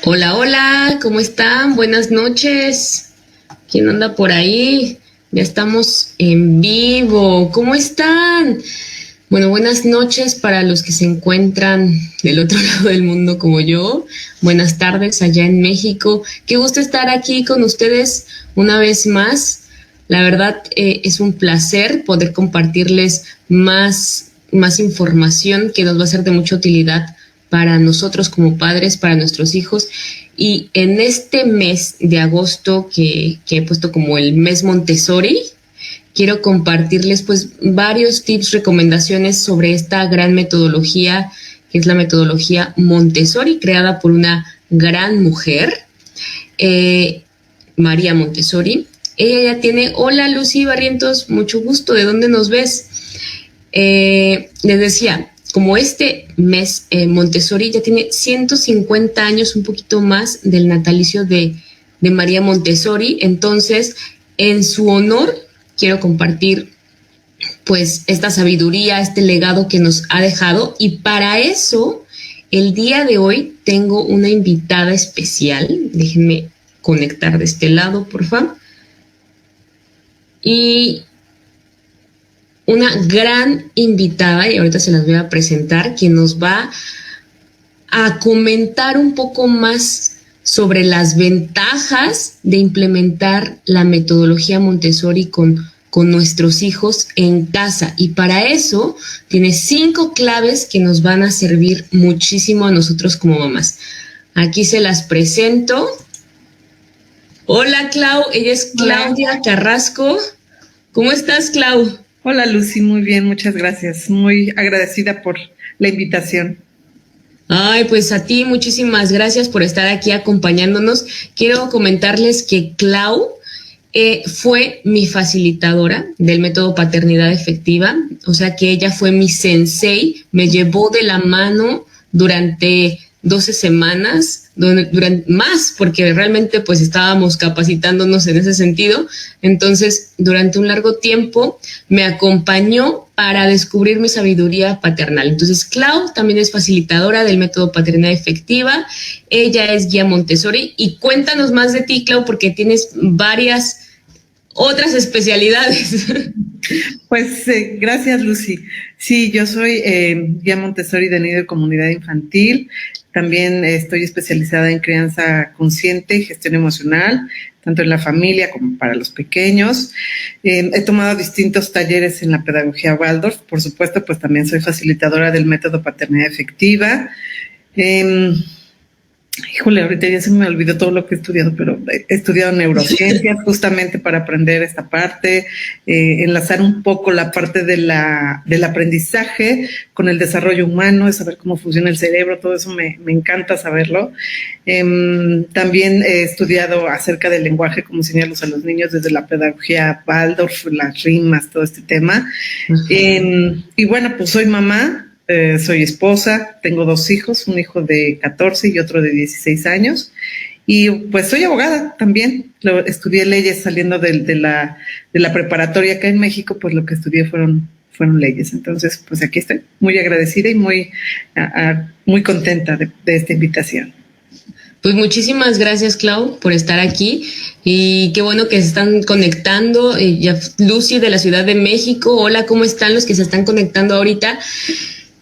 Hola, hola, ¿cómo están? Buenas noches. ¿Quién anda por ahí? Ya estamos en vivo. ¿Cómo están? Bueno, buenas noches para los que se encuentran del otro lado del mundo como yo. Buenas tardes allá en México. Qué gusto estar aquí con ustedes una vez más. La verdad, es un placer poder compartirles más información que nos va a ser de mucha utilidad para nosotros como padres, para nuestros hijos. Y en este mes de agosto que he puesto como el mes Montessori, quiero compartirles pues varios tips, recomendaciones sobre esta gran metodología que es la metodología Montessori, creada por una gran mujer, eh, María Montessori. Ella ya tiene, hola Lucy Barrientos, mucho gusto, ¿de dónde nos ves? Les decía, como este mes Montessori ya tiene 150 años, un poquito más del natalicio de María Montessori, entonces en su honor quiero compartir pues esta sabiduría, este legado que nos ha dejado, y para eso el día de hoy tengo una invitada especial. Déjenme conectar de este lado, por favor. Y una gran invitada, y ahorita se las voy a presentar, quien nos va a comentar un poco más sobre las ventajas de implementar la metodología Montessori con nuestros hijos en casa. Y para eso tiene 5 claves que nos van a servir muchísimo a nosotros como mamás. Aquí se las presento. Hola, Clau, ella es Claudia Hola. Carrasco. ¿Cómo estás, Clau? Hola Lucy, muy bien, muchas gracias. Muy agradecida por la invitación. Ay, pues a ti muchísimas gracias por estar aquí acompañándonos. Quiero comentarles que Clau fue mi facilitadora del método paternidad efectiva, o sea que ella fue mi sensei, me llevó de la mano durante 12 semanas, durante más, porque realmente pues estábamos capacitándonos en ese sentido. Entonces, durante un largo tiempo me acompañó para descubrir mi sabiduría paternal. Entonces, Clau también es facilitadora del método paternidad efectiva, ella es guía Montessori. Y cuéntanos más de ti, Clau, porque tienes varias otras especialidades. Pues gracias Lucy. Sí, yo soy guía Montessori de nido de comunidad infantil. También estoy especializada en crianza consciente y gestión emocional, tanto en la familia como para los pequeños. He tomado distintos talleres en la pedagogía Waldorf. Por supuesto, pues también soy facilitadora del método paternidad efectiva. Híjole, ahorita ya se me olvidó todo lo que he estudiado, pero he estudiado neurociencias justamente para aprender esta parte, enlazar un poco la parte del aprendizaje con el desarrollo humano, de saber cómo funciona el cerebro, todo eso me encanta saberlo. También he estudiado acerca del lenguaje, cómo enseñarlos a los niños desde la pedagogía Waldorf, las rimas, todo este tema. Y bueno, pues soy mamá. Soy esposa, tengo 2 hijos, un hijo de 14 y otro de 16 años. Y pues soy abogada también. Estudié leyes saliendo de la preparatoria acá en México, pues lo que estudié fueron leyes. Entonces, pues aquí estoy, muy agradecida y muy contenta de esta invitación. Pues muchísimas gracias, Clau, por estar aquí. Y qué bueno que se están conectando. Lucy de la Ciudad de México, hola, ¿cómo están los que se están conectando ahorita?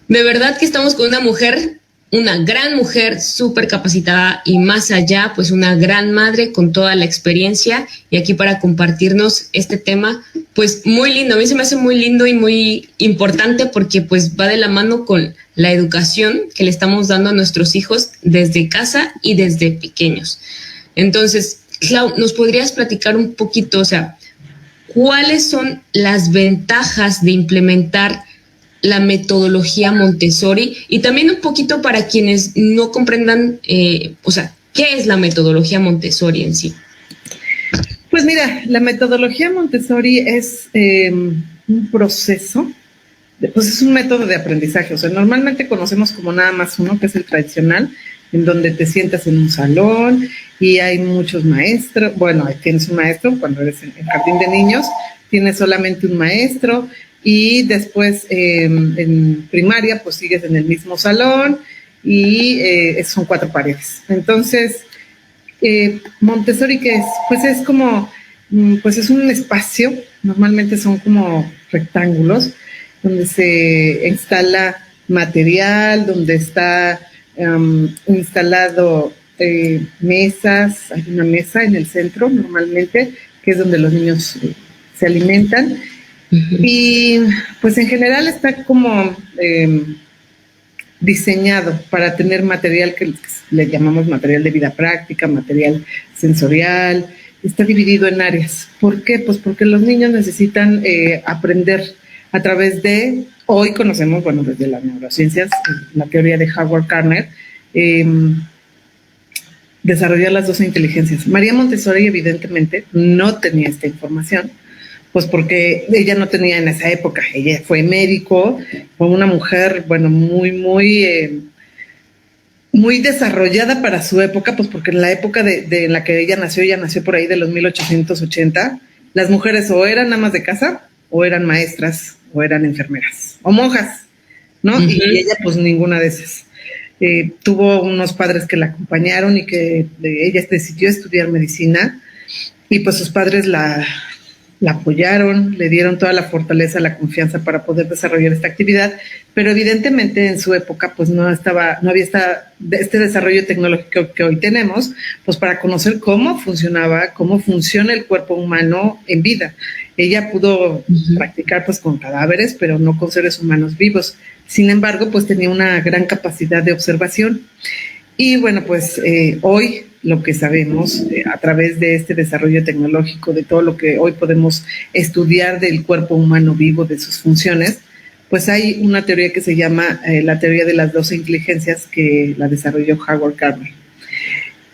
De verdad que estamos con una mujer, una gran mujer, súper capacitada, y más allá, pues una gran madre con toda la experiencia, y aquí para compartirnos este tema, pues muy lindo. A mí se me hace muy lindo y muy importante porque pues va de la mano con la educación que le estamos dando a nuestros hijos desde casa y desde pequeños. Entonces, Clau, ¿nos podrías platicar un poquito, o sea, cuáles son las ventajas de implementar la metodología Montessori? Y también un poquito para quienes no comprendan, o sea, ¿qué es la metodología Montessori en sí? Pues mira, la metodología Montessori es un proceso, pues es un método de aprendizaje. O sea, normalmente conocemos como nada más uno, que es el tradicional, en donde te sientas en un salón y hay muchos maestros. Bueno, ahí tienes un maestro cuando eres en jardín de niños, tienes solamente un maestro. Y después en primaria pues sigues en el mismo salón y son 4 paredes. Entonces, Montessori, ¿qué es? Pues es como, pues es un espacio, normalmente son como rectángulos, donde se instala material, donde está instalado mesas, hay una mesa en el centro normalmente, que es donde los niños se alimentan. Y pues en general está como diseñado para tener material que le llamamos material de vida práctica, material sensorial, está dividido en áreas. ¿Por qué? Pues porque los niños necesitan aprender a través de, hoy conocemos, bueno, desde las neurociencias, la teoría de Howard Gardner, desarrollar las 12 inteligencias. María Montessori evidentemente no tenía esta información, pues porque ella no tenía en esa época, ella fue médico, fue una mujer, bueno, muy desarrollada para su época, pues porque en la época de la que ella nació por ahí de los 1880, las mujeres o eran amas de casa, o eran maestras, o eran enfermeras, o monjas, ¿no? Y ella pues ninguna de esas. Tuvo unos padres que la acompañaron y que ella decidió estudiar medicina, y pues sus padres la apoyaron, le dieron toda la fortaleza, la confianza para poder desarrollar esta actividad, pero evidentemente en su época pues no había este desarrollo tecnológico que hoy tenemos, pues para conocer cómo funciona el cuerpo humano en vida. Ella pudo practicar pues con cadáveres, pero no con seres humanos vivos. Sin embargo, pues tenía una gran capacidad de observación. Y bueno, pues hoy lo que sabemos a través de este desarrollo tecnológico, de todo lo que hoy podemos estudiar del cuerpo humano vivo, de sus funciones, pues hay una teoría que se llama la teoría de las 12 inteligencias, que la desarrolló Howard Gardner.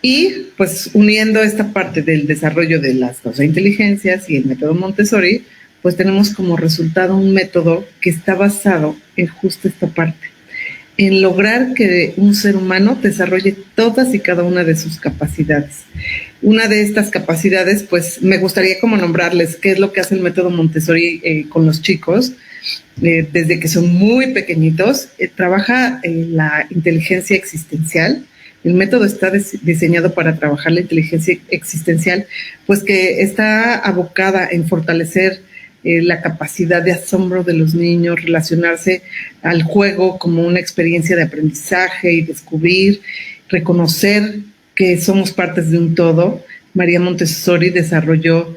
Y pues uniendo esta parte del desarrollo de las 12 inteligencias y el método Montessori, pues tenemos como resultado un método que está basado en justo esta parte, en lograr que un ser humano desarrolle todas y cada una de sus capacidades. Una de estas capacidades, pues me gustaría como nombrarles qué es lo que hace el método Montessori con los chicos. Desde que son muy pequeñitos, trabaja la inteligencia existencial. El método está diseñado para trabajar la inteligencia existencial, pues que está abocada en fortalecer la capacidad de asombro de los niños, relacionarse al juego como una experiencia de aprendizaje y descubrir, reconocer que somos partes de un todo. María Montessori desarrolló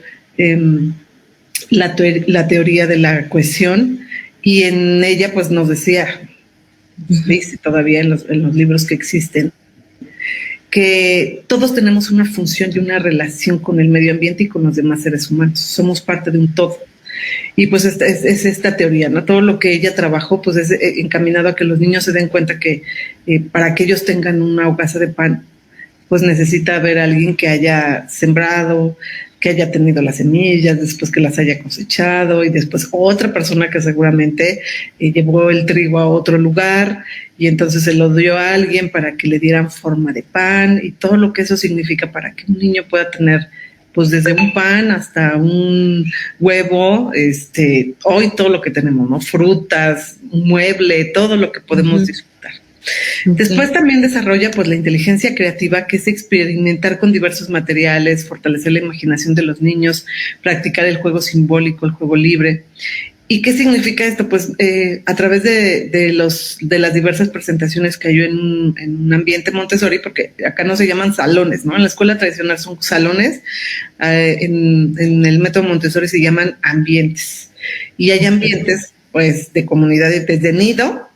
la teoría de la cohesión, y en ella pues nos decía, dice todavía en los libros que existen, que todos tenemos una función y una relación con el medio ambiente y con los demás seres humanos. Somos parte de un todo. Y pues es esta teoría, ¿no? Todo lo que ella trabajó pues es encaminado a que los niños se den cuenta que para que ellos tengan una hogaza de pan, pues necesita haber alguien que haya sembrado, que haya tenido las semillas, después que las haya cosechado, y después otra persona que seguramente llevó el trigo a otro lugar y entonces se lo dio a alguien para que le dieran forma de pan, y todo lo que eso significa para que un niño pueda tener pues desde un pan hasta un huevo, hoy todo lo que tenemos, ¿no? Frutas, un mueble, todo lo que podemos disfrutar. Después también desarrolla pues la inteligencia creativa, que es experimentar con diversos materiales, fortalecer la imaginación de los niños, practicar el juego simbólico, el juego libre. ¿Y qué significa esto? Pues a través de las diversas presentaciones que hay en un ambiente Montessori, porque acá no se llaman salones, ¿no? En la escuela tradicional son salones, en el método Montessori se llaman ambientes. Y hay ambientes pues de comunidades desde nido,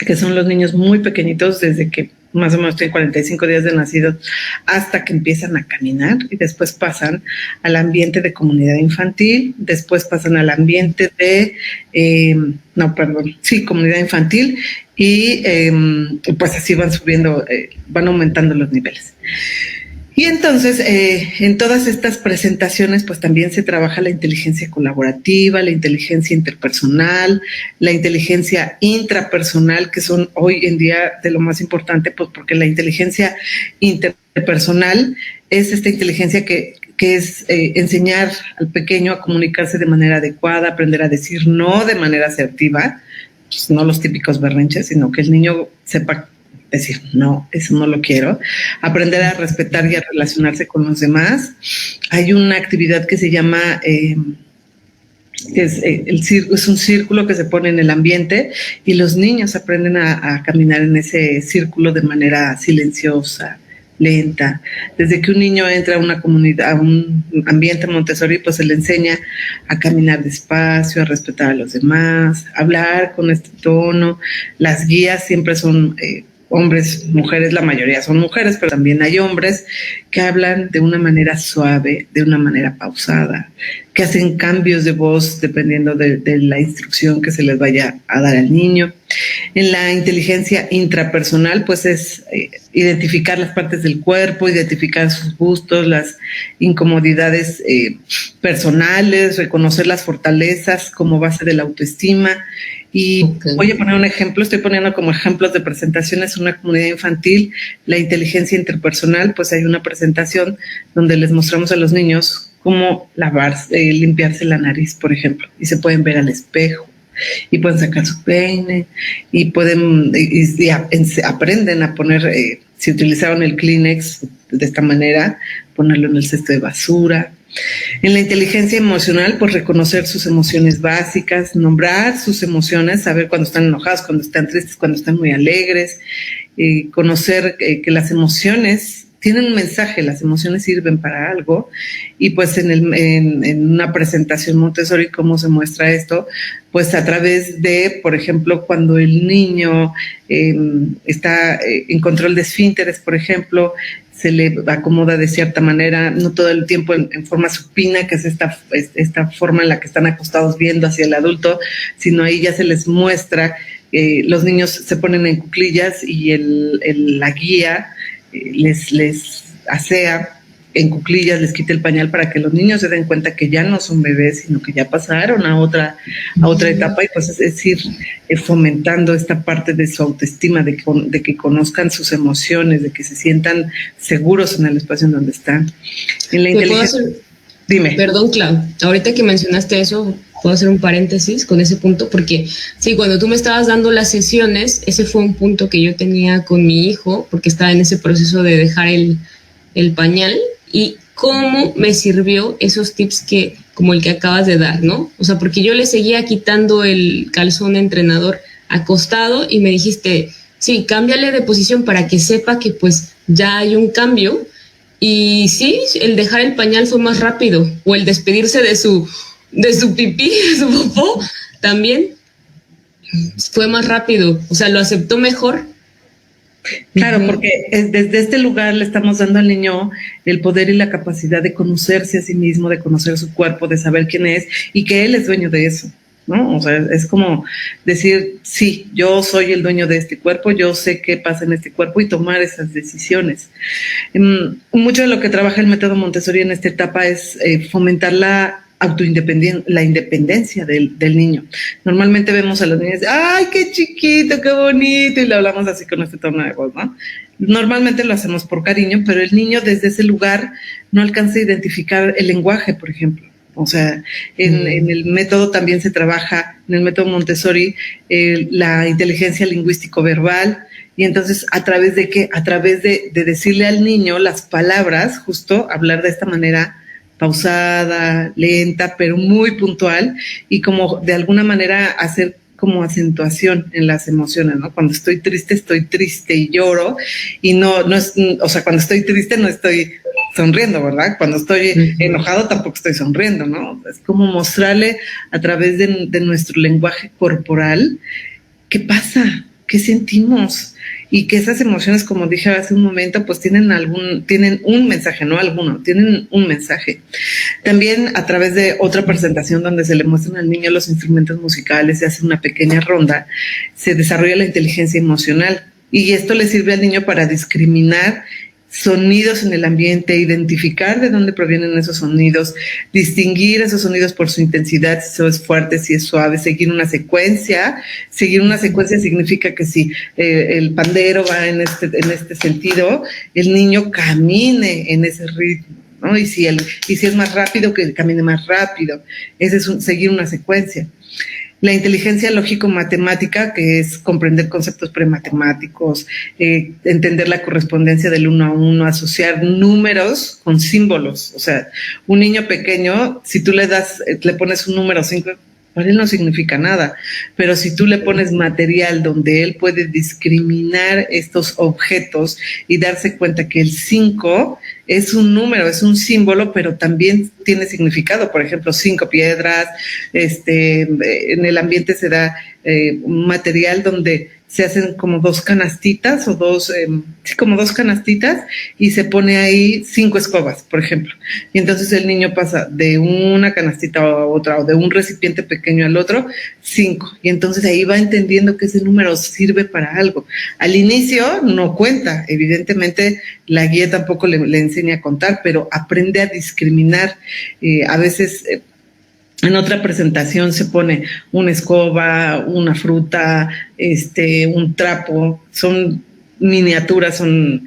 que son los niños muy pequeñitos, desde que más o menos tienen 45 días de nacidos hasta que empiezan a caminar, y después pasan al ambiente de comunidad infantil, después pasan al ambiente de, comunidad infantil, y pues así van subiendo, van aumentando los niveles. Y entonces, en todas estas presentaciones, pues también se trabaja la inteligencia colaborativa, la inteligencia interpersonal, la inteligencia intrapersonal, que son hoy en día de lo más importante, pues porque la inteligencia interpersonal es esta inteligencia que es enseñar al pequeño a comunicarse de manera adecuada, aprender a decir no de manera asertiva, pues no los típicos berrinches, sino que el niño sepa decir, no, eso no lo quiero. Aprender a respetar y a relacionarse con los demás. Hay una actividad que se llama... que es un círculo que se pone en el ambiente y los niños aprenden a caminar en ese círculo de manera silenciosa, lenta. Desde que un niño entra a una comunidad, a un ambiente Montessori, pues se le enseña a caminar despacio, a respetar a los demás, a hablar con este tono. Las guías siempre son hombres, mujeres, la mayoría son mujeres, pero también hay hombres que hablan de una manera suave, de una manera pausada, que hacen cambios de voz dependiendo de la instrucción que se les vaya a dar al niño. En la inteligencia intrapersonal, pues es identificar las partes del cuerpo, identificar sus gustos, las incomodidades personales, reconocer las fortalezas como base de la autoestima. Y voy a poner un ejemplo, estoy poniendo como ejemplos de presentaciones en una comunidad infantil, la inteligencia interpersonal, pues hay una presentación donde les mostramos a los niños cómo limpiarse la nariz, por ejemplo, y se pueden ver al espejo, y pueden sacar su peine, y pueden, aprenden a poner, si utilizaron el Kleenex de esta manera, ponerlo en el cesto de basura. En la inteligencia emocional, pues reconocer sus emociones básicas, nombrar sus emociones, saber cuando están enojados, cuando están tristes, cuando están muy alegres, conocer que las emociones tienen un mensaje, las emociones sirven para algo. Y pues en una presentación Montessori, ¿cómo se muestra esto? Pues a través de, por ejemplo, cuando el niño está en control de esfínteres, por ejemplo, se le acomoda de cierta manera, no todo el tiempo en forma supina, que es esta forma en la que están acostados viendo hacia el adulto, sino ahí ya se les muestra, los niños se ponen en cuclillas y la guía les asea en cuclillas, les quita el pañal para que los niños se den cuenta que ya no son bebés, sino que ya pasaron a otra etapa, y pues es ir fomentando esta parte de su autoestima, de que conozcan sus emociones, de que se sientan seguros en el espacio en donde están. En la inteligencia... Dime. Perdón, Clau, ahorita que mencionaste eso, puedo hacer un paréntesis con ese punto, porque sí, cuando tú me estabas dando las sesiones, ese fue un punto que yo tenía con mi hijo, porque estaba en ese proceso de dejar el pañal, y cómo me sirvió esos tips como el que acabas de dar, ¿no? O sea, porque yo le seguía quitando el calzón entrenador acostado y me dijiste, sí, cámbiale de posición para que sepa que pues ya hay un cambio. Y sí, el dejar el pañal fue más rápido, o el despedirse de su pipí, de su popó, también fue más rápido, o sea, lo aceptó mejor. Claro, porque desde este lugar le estamos dando al niño el poder y la capacidad de conocerse a sí mismo, de conocer su cuerpo, de saber quién es y que él es dueño de eso, ¿no? O sea, es como decir, sí, yo soy el dueño de este cuerpo, yo sé qué pasa en este cuerpo y tomar esas decisiones. Mucho de lo que trabaja el método Montessori en esta etapa es fomentar la independencia del niño. Normalmente vemos a los niños, ¡ay, qué chiquito, qué bonito! Y le hablamos así con este tono de voz, ¿no? Normalmente lo hacemos por cariño, pero el niño desde ese lugar no alcanza a identificar el lenguaje, por ejemplo. O sea, en el método también se trabaja, en el método Montessori, la inteligencia lingüístico-verbal, y entonces, ¿a través de qué? A través de decirle al niño las palabras, justo hablar de esta manera pausada, lenta, pero muy puntual, y como de alguna manera hacer como acentuación en las emociones, ¿no? Cuando estoy triste y lloro, y no es, o sea, cuando estoy triste no estoy sonriendo, ¿verdad? Cuando estoy enojado tampoco estoy sonriendo, ¿no? Es como mostrarle a través de nuestro lenguaje corporal qué pasa, qué sentimos, y que esas emociones, como dije hace un momento, pues tienen un mensaje, no alguno, tienen un mensaje. También a través de otra presentación donde se le muestran al niño los instrumentos musicales, se hace una pequeña ronda, se desarrolla la inteligencia emocional, y esto le sirve al niño para discriminar sonidos en el ambiente, identificar de dónde provienen esos sonidos, distinguir esos sonidos por su intensidad, si es fuerte, si es suave, seguir una secuencia. Seguir una secuencia significa que si el pandero va en este sentido, el niño camine en ese ritmo, ¿no? Y si es más rápido, que camine más rápido. Ese es seguir una secuencia. La inteligencia lógico-matemática, que es comprender conceptos prematemáticos, entender la correspondencia del 1 a 1, asociar números con símbolos. O sea, un niño pequeño, si tú le pones un número 5, para él no significa nada, pero si tú le pones material donde él puede discriminar estos objetos y darse cuenta que el 5 es un número, es un símbolo, pero también tiene significado. Por ejemplo, 5 piedras, en el ambiente se da un material donde se hacen como 2 canastitas o como 2 canastitas y se pone ahí 5 escobas, por ejemplo. Y entonces el niño pasa de una canastita a otra o de un recipiente pequeño al otro, 5. Y entonces ahí va entendiendo que ese número sirve para algo. Al inicio no cuenta, evidentemente la guía tampoco le enseña a contar, pero aprende a discriminar. A veces en otra presentación se pone una escoba, una fruta, un trapo, son miniaturas, son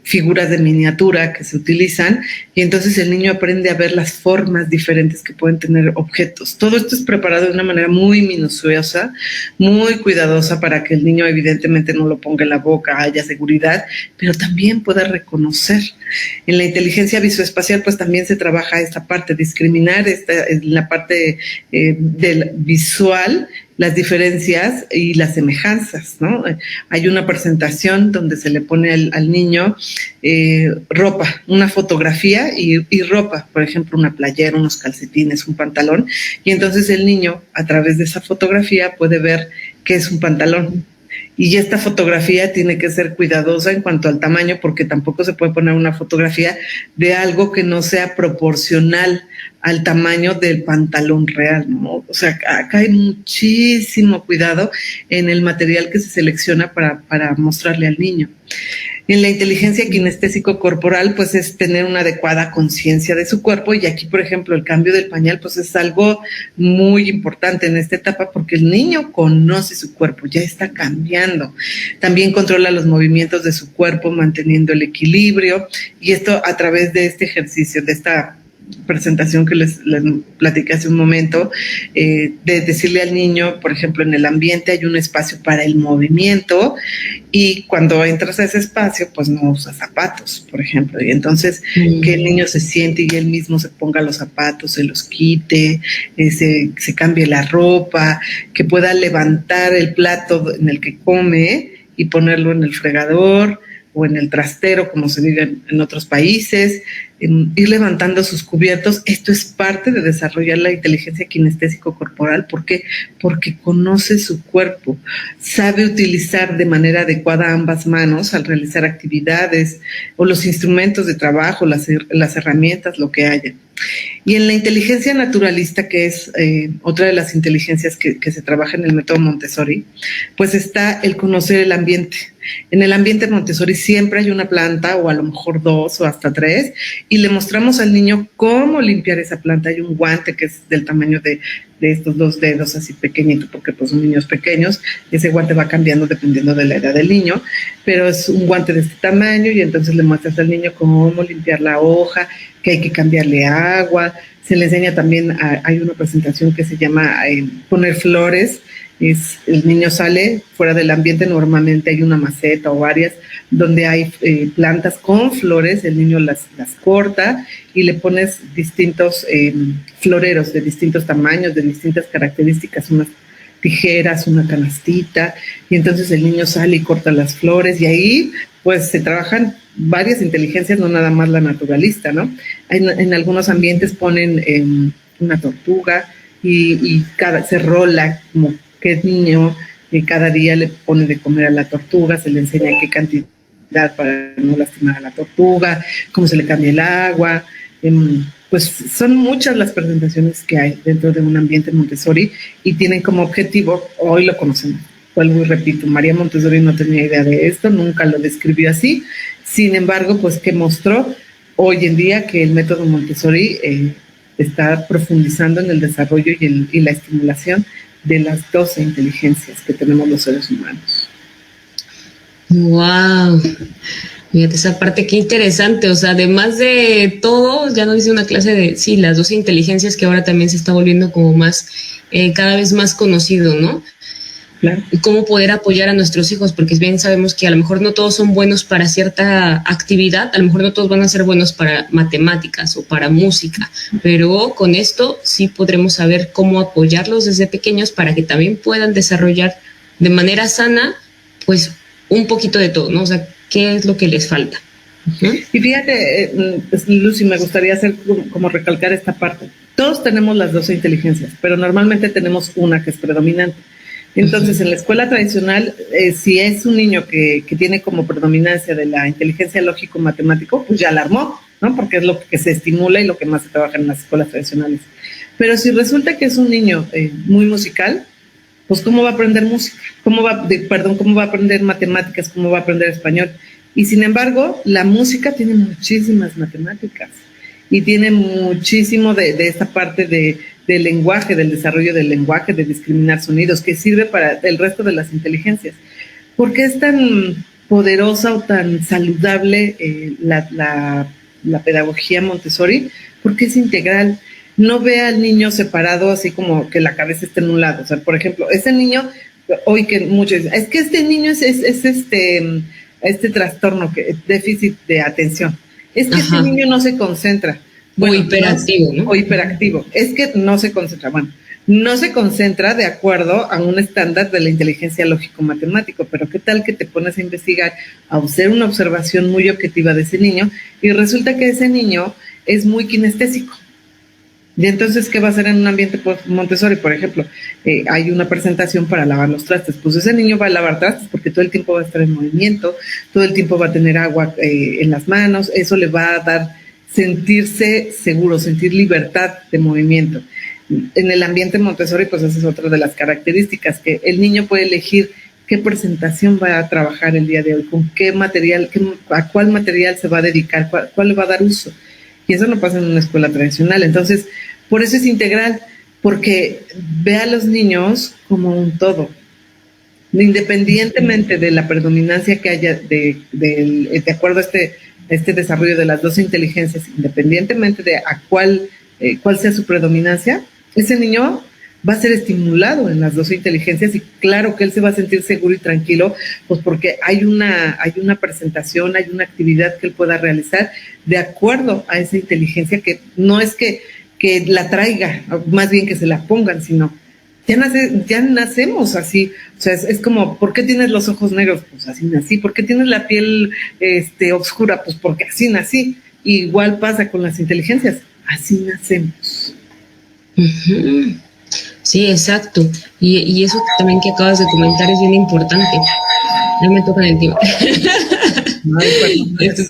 figuras de miniatura que se utilizan, y entonces el niño aprende a ver las formas diferentes que pueden tener objetos. Todo esto es preparado de una manera muy minuciosa, muy cuidadosa, para que el niño evidentemente no lo ponga en la boca, haya seguridad, pero también pueda reconocer. En la inteligencia visoespacial pues también se trabaja esta parte, discriminar la parte del visual, las diferencias y las semejanzas, ¿no? Hay una presentación donde se le pone al niño ropa, una fotografía y ropa, por ejemplo, una playera, unos calcetines, un pantalón, y entonces el niño a través de esa fotografía puede ver qué es un pantalón. Y esta fotografía tiene que ser cuidadosa en cuanto al tamaño, porque tampoco se puede poner una fotografía de algo que no sea proporcional al tamaño del pantalón real, ¿no? O sea, acá hay muchísimo cuidado en el material que se selecciona para mostrarle al niño. En la inteligencia kinestésico-corporal, pues es tener una adecuada conciencia de su cuerpo, y aquí, por ejemplo, el cambio del pañal, pues es algo muy importante en esta etapa, porque el niño conoce su cuerpo, ya está cambiando. También controla los movimientos de su cuerpo, manteniendo el equilibrio, y esto a través de este ejercicio, de esta presentación que les platiqué hace un momento, de decirle al niño, por ejemplo, en el ambiente hay un espacio para el movimiento, y cuando entras a ese espacio, pues no usas zapatos, por ejemplo, y entonces que el niño se siente y él mismo se ponga los zapatos, se los quite, se cambie la ropa, que pueda levantar el plato en el que come y ponerlo en el fregador o en el trastero, como se dice en otros países, ir levantando sus cubiertos. Esto es parte de desarrollar la inteligencia kinestésico-corporal. ¿Por qué? Porque conoce su cuerpo, sabe utilizar de manera adecuada ambas manos al realizar actividades o los instrumentos de trabajo, las herramientas, lo que haya. Y en la inteligencia naturalista, que es otra de las inteligencias que se trabaja en el método Montessori, pues está el conocer el ambiente. En el ambiente Montessori siempre hay una planta, o a lo mejor 2 o hasta 3, y le mostramos al niño cómo limpiar esa planta. Hay un guante que es del tamaño de estos 2 dedos, así pequeñito, porque pues son niños pequeños. Ese guante va cambiando dependiendo de la edad del niño, pero es un guante de este tamaño, y entonces le muestras al niño cómo limpiar la hoja, que hay que cambiarle agua. Se le enseña también, hay una presentación que se llama poner flores. El niño sale fuera del ambiente, normalmente hay una maceta o varias donde hay plantas con flores, el niño las corta y le pones distintos floreros de distintos tamaños, de distintas características, unas tijeras, una canastita, y entonces el niño sale y corta las flores, y ahí pues se trabajan varias inteligencias, no nada más la naturalista, ¿no? En algunos ambientes ponen una tortuga y se rola como que el niño cada día le pone de comer a la tortuga, se le enseña qué cantidad para no lastimar a la tortuga, cómo se le cambia el agua. Pues son muchas las presentaciones que hay dentro de un ambiente Montessori, y tienen como objetivo, hoy lo conocemos, vuelvo y repito, María Montessori no tenía idea de esto, nunca lo describió así. Sin embargo, pues que mostró hoy en día que el método Montessori está profundizando en el desarrollo y la estimulación de las 12 inteligencias que tenemos los seres humanos. Wow. Fíjate esa parte, qué interesante. O sea, además de todo, ya nos dice una clase de, sí, las 12 inteligencias que ahora también se está volviendo como más, cada vez más conocido, ¿no? Claro. Y cómo poder apoyar a nuestros hijos, porque bien sabemos que a lo mejor no todos son buenos para cierta actividad, a lo mejor no todos van a ser buenos para matemáticas o para música, pero con esto sí podremos saber cómo apoyarlos desde pequeños para que también puedan desarrollar de manera sana, pues un poquito de todo, ¿no? O sea, ¿qué es lo que les falta? Y fíjate, Lucy, me gustaría hacer como recalcar esta parte. Todos tenemos las 12 inteligencias, pero normalmente tenemos una que es predominante. Entonces, en la escuela tradicional, si es un niño que tiene como predominancia de la inteligencia lógico-matemático, pues ya la armó, ¿no? Porque es lo que se estimula y lo que más se trabaja en las escuelas tradicionales. Pero si resulta que es un niño muy musical, pues ¿cómo va a aprender música? ¿Cómo va a aprender matemáticas? ¿Cómo va a aprender español? Y sin embargo, la música tiene muchísimas matemáticas y tiene muchísimo de esta parte del lenguaje, del desarrollo del lenguaje, de discriminar sonidos, que sirve para el resto de las inteligencias. ¿Por qué es tan poderosa o tan saludable la pedagogía Montessori? Porque es integral. No ve al niño separado así como que la cabeza esté en un lado. O sea, por ejemplo, ese niño, hoy que muchos dicen, es que este niño es este trastorno, déficit de atención. Es que este niño no se concentra. Bueno, o hiperactivo, ¿no? O hiperactivo. Es que no se concentra. Bueno, no se concentra de acuerdo a un estándar de la inteligencia lógico-matemático, pero ¿qué tal que te pones a investigar, a hacer una observación muy objetiva de ese niño y resulta que ese niño es muy kinestésico? Y entonces, ¿qué va a hacer en un ambiente Montessori? Por ejemplo, hay una presentación para lavar los trastes. Pues ese niño va a lavar trastes porque todo el tiempo va a estar en movimiento, todo el tiempo va a tener agua en las manos. Eso le va a dar sentirse seguro, sentir libertad de movimiento. En el ambiente Montessori, pues esa es otra de las características, que el niño puede elegir qué presentación va a trabajar el día de hoy, con qué material, a cuál material se va a dedicar, cuál le va a dar uso. Y eso no pasa en una escuela tradicional. Entonces, por eso es integral, porque ve a los niños como un todo. Independientemente de la predominancia que haya de acuerdo a este desarrollo de las 12 inteligencias, independientemente de cuál sea su predominancia, ese niño va a ser estimulado en las 12 inteligencias y claro que él se va a sentir seguro y tranquilo, pues porque hay una presentación, hay una actividad que él pueda realizar de acuerdo a esa inteligencia, que no es que la traiga, más bien que se la pongan, sino ya nacemos así. O sea, es como, ¿por qué tienes los ojos negros? Pues así nací. ¿Por qué tienes la piel oscura? Pues porque así nací. Igual pasa con las inteligencias, así nacemos. Uh-huh. Sí, exacto. Y eso también que acabas de comentar es bien importante. Ya me tocan el tiempo. Ay, perdón.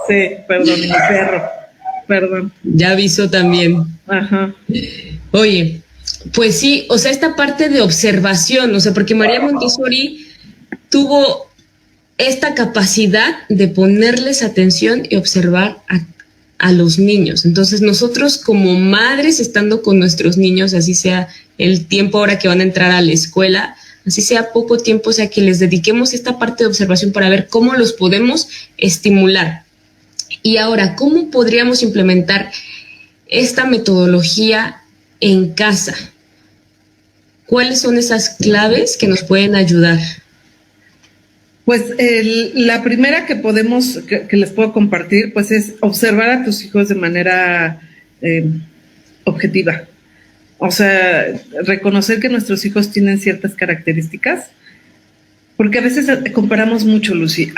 Sí, perdón, mi perro. Perdón. Ya avisó también. Ajá. Oye, pues sí, o sea, esta parte de observación, o sea, porque María Montessori tuvo esta capacidad de ponerles atención y observar a los niños. Entonces nosotros como madres estando con nuestros niños, así sea el tiempo ahora que van a entrar a la escuela, así sea poco tiempo, o sea que les dediquemos esta parte de observación para ver cómo los podemos estimular. Y ahora, ¿cómo podríamos implementar esta metodología en casa? ¿Cuáles son esas claves que nos pueden ayudar? Pues la primera que les puedo compartir, pues es observar a tus hijos de manera objetiva. O sea, reconocer que nuestros hijos tienen ciertas características, porque a veces comparamos mucho, Lucy.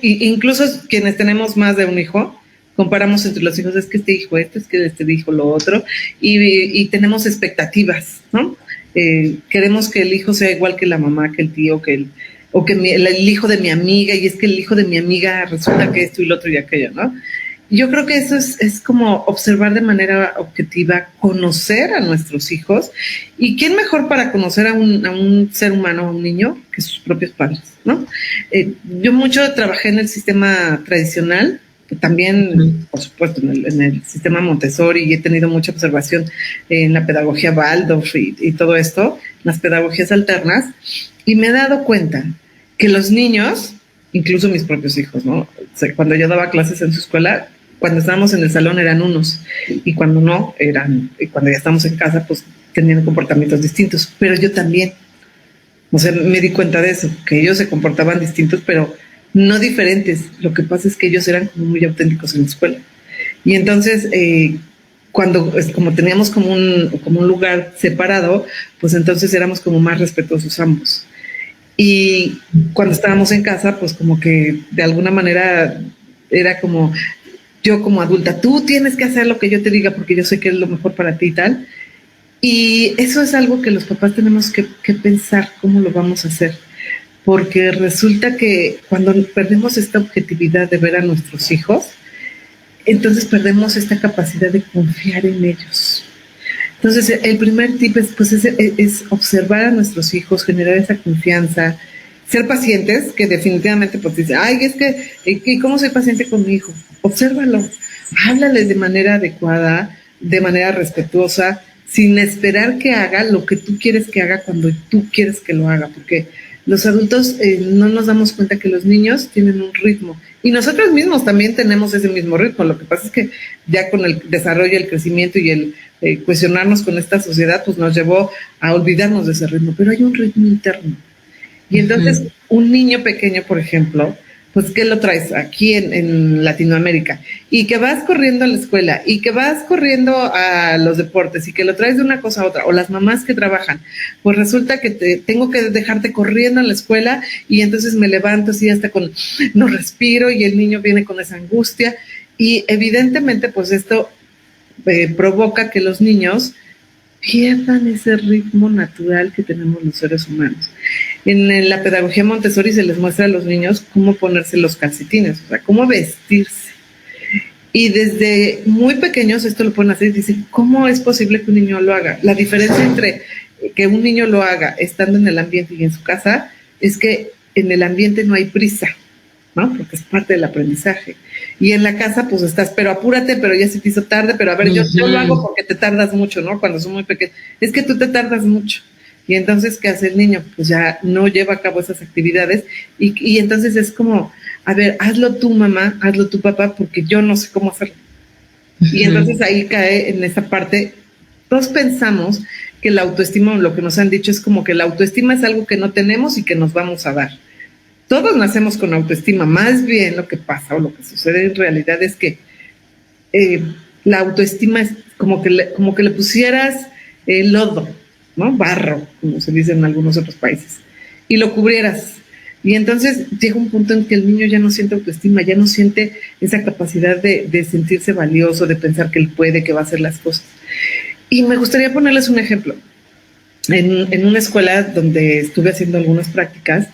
Incluso quienes tenemos más de un hijo, comparamos entre los hijos, es que este dijo esto, es que este dijo lo otro, y tenemos expectativas, ¿no? Queremos que el hijo sea igual que la mamá, que el tío, o que el hijo de mi amiga, y es que el hijo de mi amiga resulta que esto y lo otro y aquello, ¿no? Yo creo que eso es como observar de manera objetiva, conocer a nuestros hijos, y quién mejor para conocer a un ser humano, a un niño, que sus propios padres, ¿no? Yo mucho trabajé en el sistema tradicional, también, por supuesto, en el sistema Montessori, y he tenido mucha observación en la pedagogía Waldorf y todo esto, las pedagogías alternas, y me he dado cuenta que los niños incluso mis propios hijos, ¿no? O sea, cuando yo daba clases en su escuela, cuando estábamos en el salón eran unos, y cuando no, y cuando ya estamos en casa, pues tenían comportamientos distintos, pero yo también. O sea, me di cuenta de eso, que ellos se comportaban distintos, pero no diferentes. Lo que pasa es que ellos eran como muy auténticos en la escuela. Y entonces, como teníamos como un lugar separado, pues entonces éramos como más respetuosos ambos. Y cuando estábamos en casa, pues como que de alguna manera era como, yo como adulta, tú tienes que hacer lo que yo te diga porque yo sé que es lo mejor para ti y tal. Y eso es algo que los papás tenemos que pensar cómo lo vamos a hacer, porque resulta que cuando perdemos esta objetividad de ver a nuestros hijos, entonces perdemos esta capacidad de confiar en ellos. Entonces, el primer tip es observar a nuestros hijos, generar esa confianza, ser pacientes, que definitivamente pues dice, ay, es que, ¿cómo soy paciente con mi hijo? Obsérvalo, háblales de manera adecuada, de manera respetuosa, sin esperar que haga lo que tú quieres que haga cuando tú quieres que lo haga, porque los adultos no nos damos cuenta que los niños tienen un ritmo y nosotros mismos también tenemos ese mismo ritmo. Lo que pasa es que ya con el desarrollo, el crecimiento y el cuestionarnos con esta sociedad, pues nos llevó a olvidarnos de ese ritmo, pero hay un ritmo interno. Y entonces un niño pequeño, por ejemplo, pues ¿qué lo traes aquí en Latinoamérica? Y que vas corriendo a la escuela y que vas corriendo a los deportes y que lo traes de una cosa a otra, o las mamás que trabajan, pues resulta que tengo que dejarte corriendo a la escuela y entonces me levanto así hasta no respiro y el niño viene con esa angustia y evidentemente pues esto provoca que los niños pierdan ese ritmo natural que tenemos los seres humanos. En la pedagogía Montessori se les muestra a los niños cómo ponerse los calcetines, o sea, cómo vestirse. Y desde muy pequeños esto lo pueden hacer y dicen, ¿cómo es posible que un niño lo haga? La diferencia entre que un niño lo haga estando en el ambiente y en su casa es que en el ambiente no hay prisa, ¿no? Porque es parte del aprendizaje. Y en la casa, pues estás, pero apúrate, pero ya se te hizo tarde, pero a ver, yo lo hago porque te tardas mucho, ¿no? Cuando son muy pequeños. Es que tú te tardas mucho. Y entonces, ¿qué hace el niño? Pues ya no lleva a cabo esas actividades y entonces es como, a ver, hazlo tú, mamá, hazlo tú, papá, porque yo no sé cómo hacerlo. Y entonces ahí cae en esa parte. Todos pensamos que la autoestima, lo que nos han dicho es como que la autoestima es algo que no tenemos y que nos vamos a dar. Todos nacemos con autoestima, más bien lo que pasa o lo que sucede en realidad es que la autoestima es como que le pusieras lodo, ¿no? Barro, como se dice en algunos otros países, y lo cubrieras. Y entonces llega un punto en que el niño ya no siente autoestima, ya no siente esa capacidad de sentirse valioso, de pensar que él puede, que va a hacer las cosas. Y me gustaría ponerles un ejemplo. En una escuela donde estuve haciendo algunas prácticas,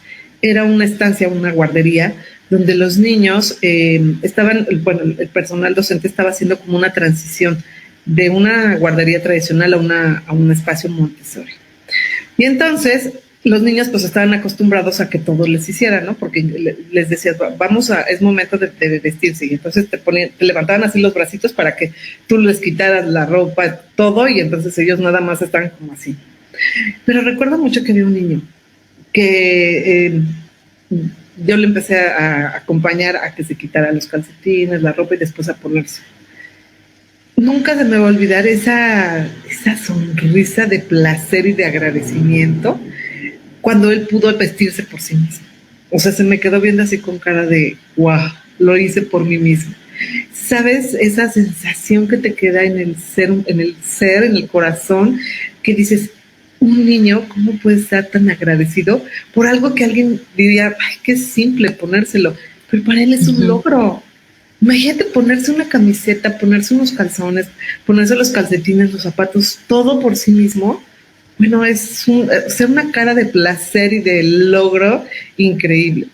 era una estancia, una guardería, donde los niños el personal docente estaba haciendo como una transición de una guardería tradicional a un espacio Montessori. Y entonces los niños pues estaban acostumbrados a que todo les hiciera, ¿no? Porque les decías, es momento de vestirse. Y entonces te levantaban así los bracitos para que tú les quitaras la ropa, todo, y entonces ellos nada más estaban como así. Pero recuerdo mucho que había un niño que yo le empecé a acompañar a que se quitara los calcetines, la ropa y después a ponerse. Nunca se me va a olvidar esa sonrisa de placer y de agradecimiento cuando él pudo vestirse por sí mismo. O sea, se me quedó viendo así con cara de, wow, lo hice por mí mismo. ¿Sabes? Esa sensación que te queda en el ser, en el corazón, que dices, un niño, ¿cómo puede estar tan agradecido por algo que alguien diría, ay, qué simple ponérselo? Pero para él es un logro. Imagínate ponerse una camiseta, ponerse unos calzones, ponerse los calcetines, los zapatos, todo por sí mismo. Bueno, ser una cara de placer y de logro increíble.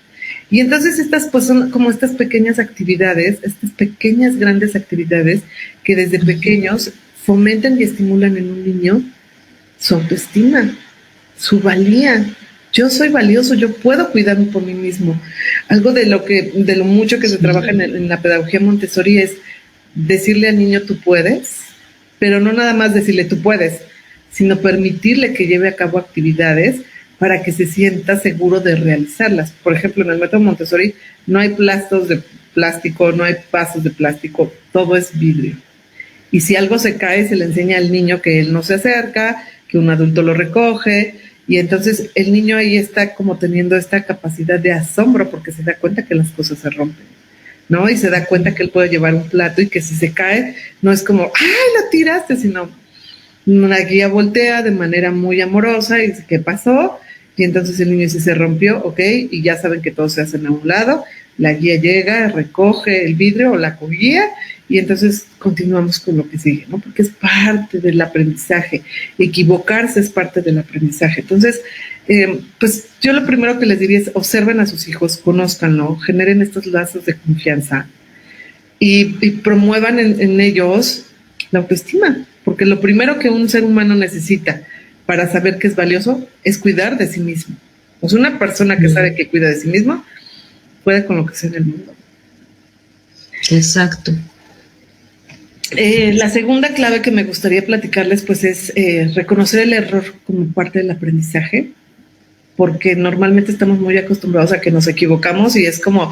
Y entonces estas pues son como estas pequeñas actividades, estas pequeñas grandes actividades que desde pequeños fomentan y estimulan en un niño su autoestima, su valía. Yo soy valioso, yo puedo cuidarme por mí mismo. Algo de lo mucho que se trabaja en la pedagogía Montessori es decirle al niño tú puedes, pero no nada más decirle tú puedes, sino permitirle que lleve a cabo actividades para que se sienta seguro de realizarlas. Por ejemplo, en el método Montessori no hay plastos de plástico, no hay vasos de plástico, todo es vidrio. Y si algo se cae, se le enseña al niño que él no se acerca, que un adulto lo recoge, y entonces el niño ahí está como teniendo esta capacidad de asombro porque se da cuenta que las cosas se rompen, ¿no? Y se da cuenta que él puede llevar un plato y que si se cae, no es como, ¡ay, lo tiraste!, sino la guía voltea de manera muy amorosa y dice, ¿qué pasó? Y entonces el niño dice, se rompió, ok, y ya saben que todos se hacen a un lado, la guía llega, recoge el vidrio o la coguía, y entonces continuamos con lo que sigue, ¿no? Porque es parte del aprendizaje, equivocarse es parte del aprendizaje. Entonces, pues yo lo primero que les diría es observen a sus hijos, conózcanlo, generen estos lazos de confianza y promuevan en ellos la autoestima, porque lo primero que un ser humano necesita para saber que es valioso es cuidar de sí mismo. Pues una persona que sabe que cuida de sí mismo puede con lo que sea en el mundo. Exacto. La segunda clave que me gustaría platicarles pues es reconocer el error como parte del aprendizaje, porque normalmente estamos muy acostumbrados a que nos equivocamos y es como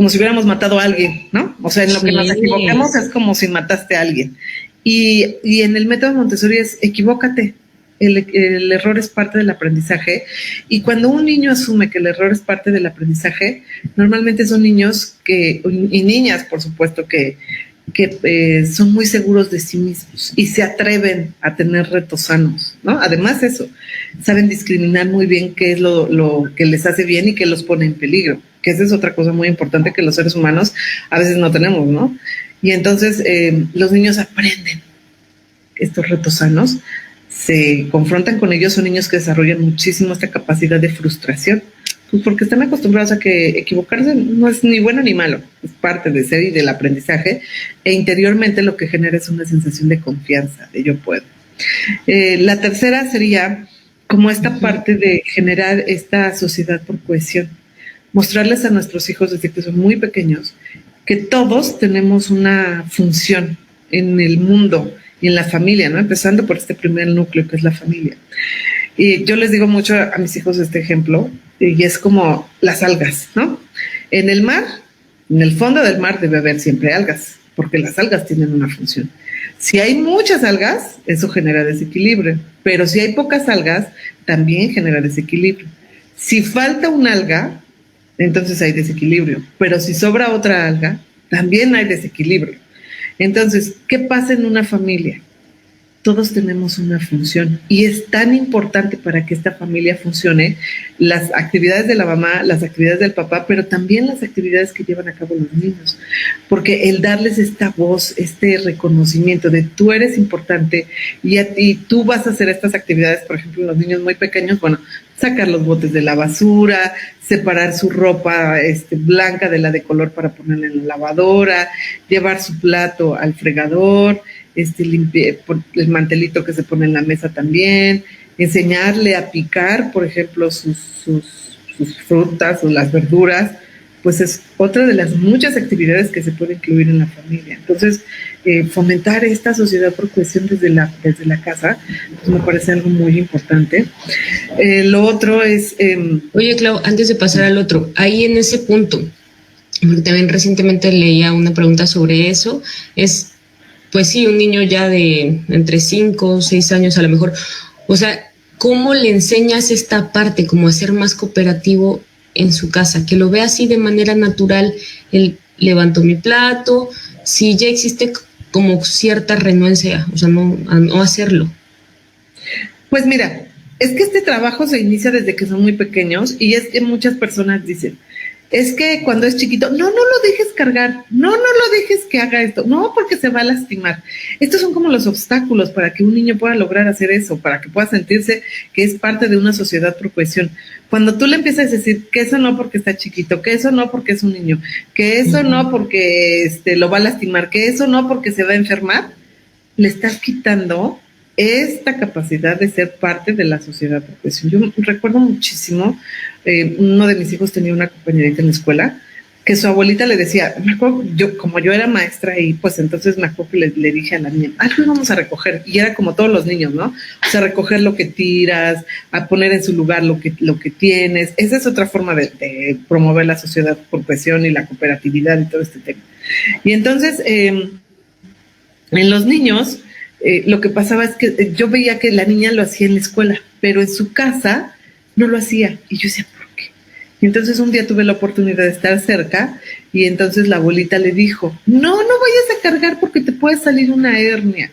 si hubiéramos matado a alguien, ¿no? O sea, en lo que nos equivocamos es como si mataste a alguien. Y en el método Montessori es equivócate. El error es parte del aprendizaje, y cuando un niño asume que el error es parte del aprendizaje, normalmente son niños y niñas, por supuesto, que son muy seguros de sí mismos y se atreven a tener retos sanos, ¿no? Además eso, saben discriminar muy bien qué es lo que les hace bien y qué los pone en peligro, que esa es otra cosa muy importante que los seres humanos a veces no tenemos, ¿no? Y entonces los niños aprenden estos retos sanos, se confrontan con ellos, son niños que desarrollan muchísimo esta capacidad de frustración, pues porque están acostumbrados a que equivocarse no es ni bueno ni malo, es parte de ser y del aprendizaje, e interiormente lo que genera es una sensación de confianza, de yo puedo. La tercera sería como esta parte de generar esta sociedad por cohesión, mostrarles a nuestros hijos desde que son muy pequeños que todos tenemos una función en el mundo y en la familia, ¿no? Empezando por este primer núcleo que es la familia. Y yo les digo mucho a mis hijos este ejemplo, y es como las algas, ¿no? En el mar, en el fondo del mar debe haber siempre algas, porque las algas tienen una función. Si hay muchas algas, eso genera desequilibrio, pero si hay pocas algas, también genera desequilibrio. Si falta una alga, entonces hay desequilibrio, pero si sobra otra alga, también hay desequilibrio. Entonces, ¿qué pasa en una familia? Todos tenemos una función y es tan importante para que esta familia funcione las actividades de la mamá, las actividades del papá, pero también las actividades que llevan a cabo los niños, porque el darles esta voz, este reconocimiento de tú eres importante y tú vas a hacer estas actividades, por ejemplo, los niños muy pequeños, bueno, sacar los botes de la basura, separar su ropa blanca de la de color para ponerla en la lavadora, llevar su plato al fregador, el mantelito que se pone en la mesa también, enseñarle a picar, por ejemplo, sus frutas o las verduras, pues es otra de las muchas actividades que se puede incluir en la familia. Entonces, fomentar esta sociedad por cohesión desde la casa, pues me parece algo muy importante. Lo otro es... Oye, Clau, antes de pasar al otro, ahí en ese punto, porque también recientemente leía una pregunta sobre eso, es... Pues sí, un niño ya de entre 5 o 6 años a lo mejor. O sea, ¿cómo le enseñas esta parte, como a ser más cooperativo en su casa? Que lo vea así de manera natural, el levanto mi plato, si ya existe como cierta renuencia, o sea, no hacerlo. Pues mira, es que este trabajo se inicia desde que son muy pequeños y es que muchas personas dicen, es que cuando es chiquito, no lo dejes cargar, no lo dejes que haga esto, no, porque se va a lastimar. Estos son como los obstáculos para que un niño pueda lograr hacer eso, para que pueda sentirse que es parte de una sociedad por cohesión. Cuando tú le empiezas a decir que eso no porque está chiquito, que eso no porque es un niño, que eso no porque lo va a lastimar, que eso no porque se va a enfermar, le estás quitando esta capacidad de ser parte de la sociedad por cohesión. Yo recuerdo muchísimo, uno de mis hijos tenía una compañerita en la escuela que su abuelita le decía, me acuerdo, como yo era maestra ahí, pues entonces me acuerdo que le dije a la niña, algo vamos a recoger, y era como todos los niños, ¿no? O sea, recoger lo que tiras, a poner en su lugar lo que tienes. Esa es otra forma de promover la sociedad por cohesión y la cooperatividad y todo este tema. Y entonces, en los niños, lo que pasaba es que yo veía que la niña lo hacía en la escuela, pero en su casa no lo hacía, y yo decía, y entonces un día tuve la oportunidad de estar cerca y entonces la abuelita le dijo, no vayas a cargar porque te puede salir una hernia.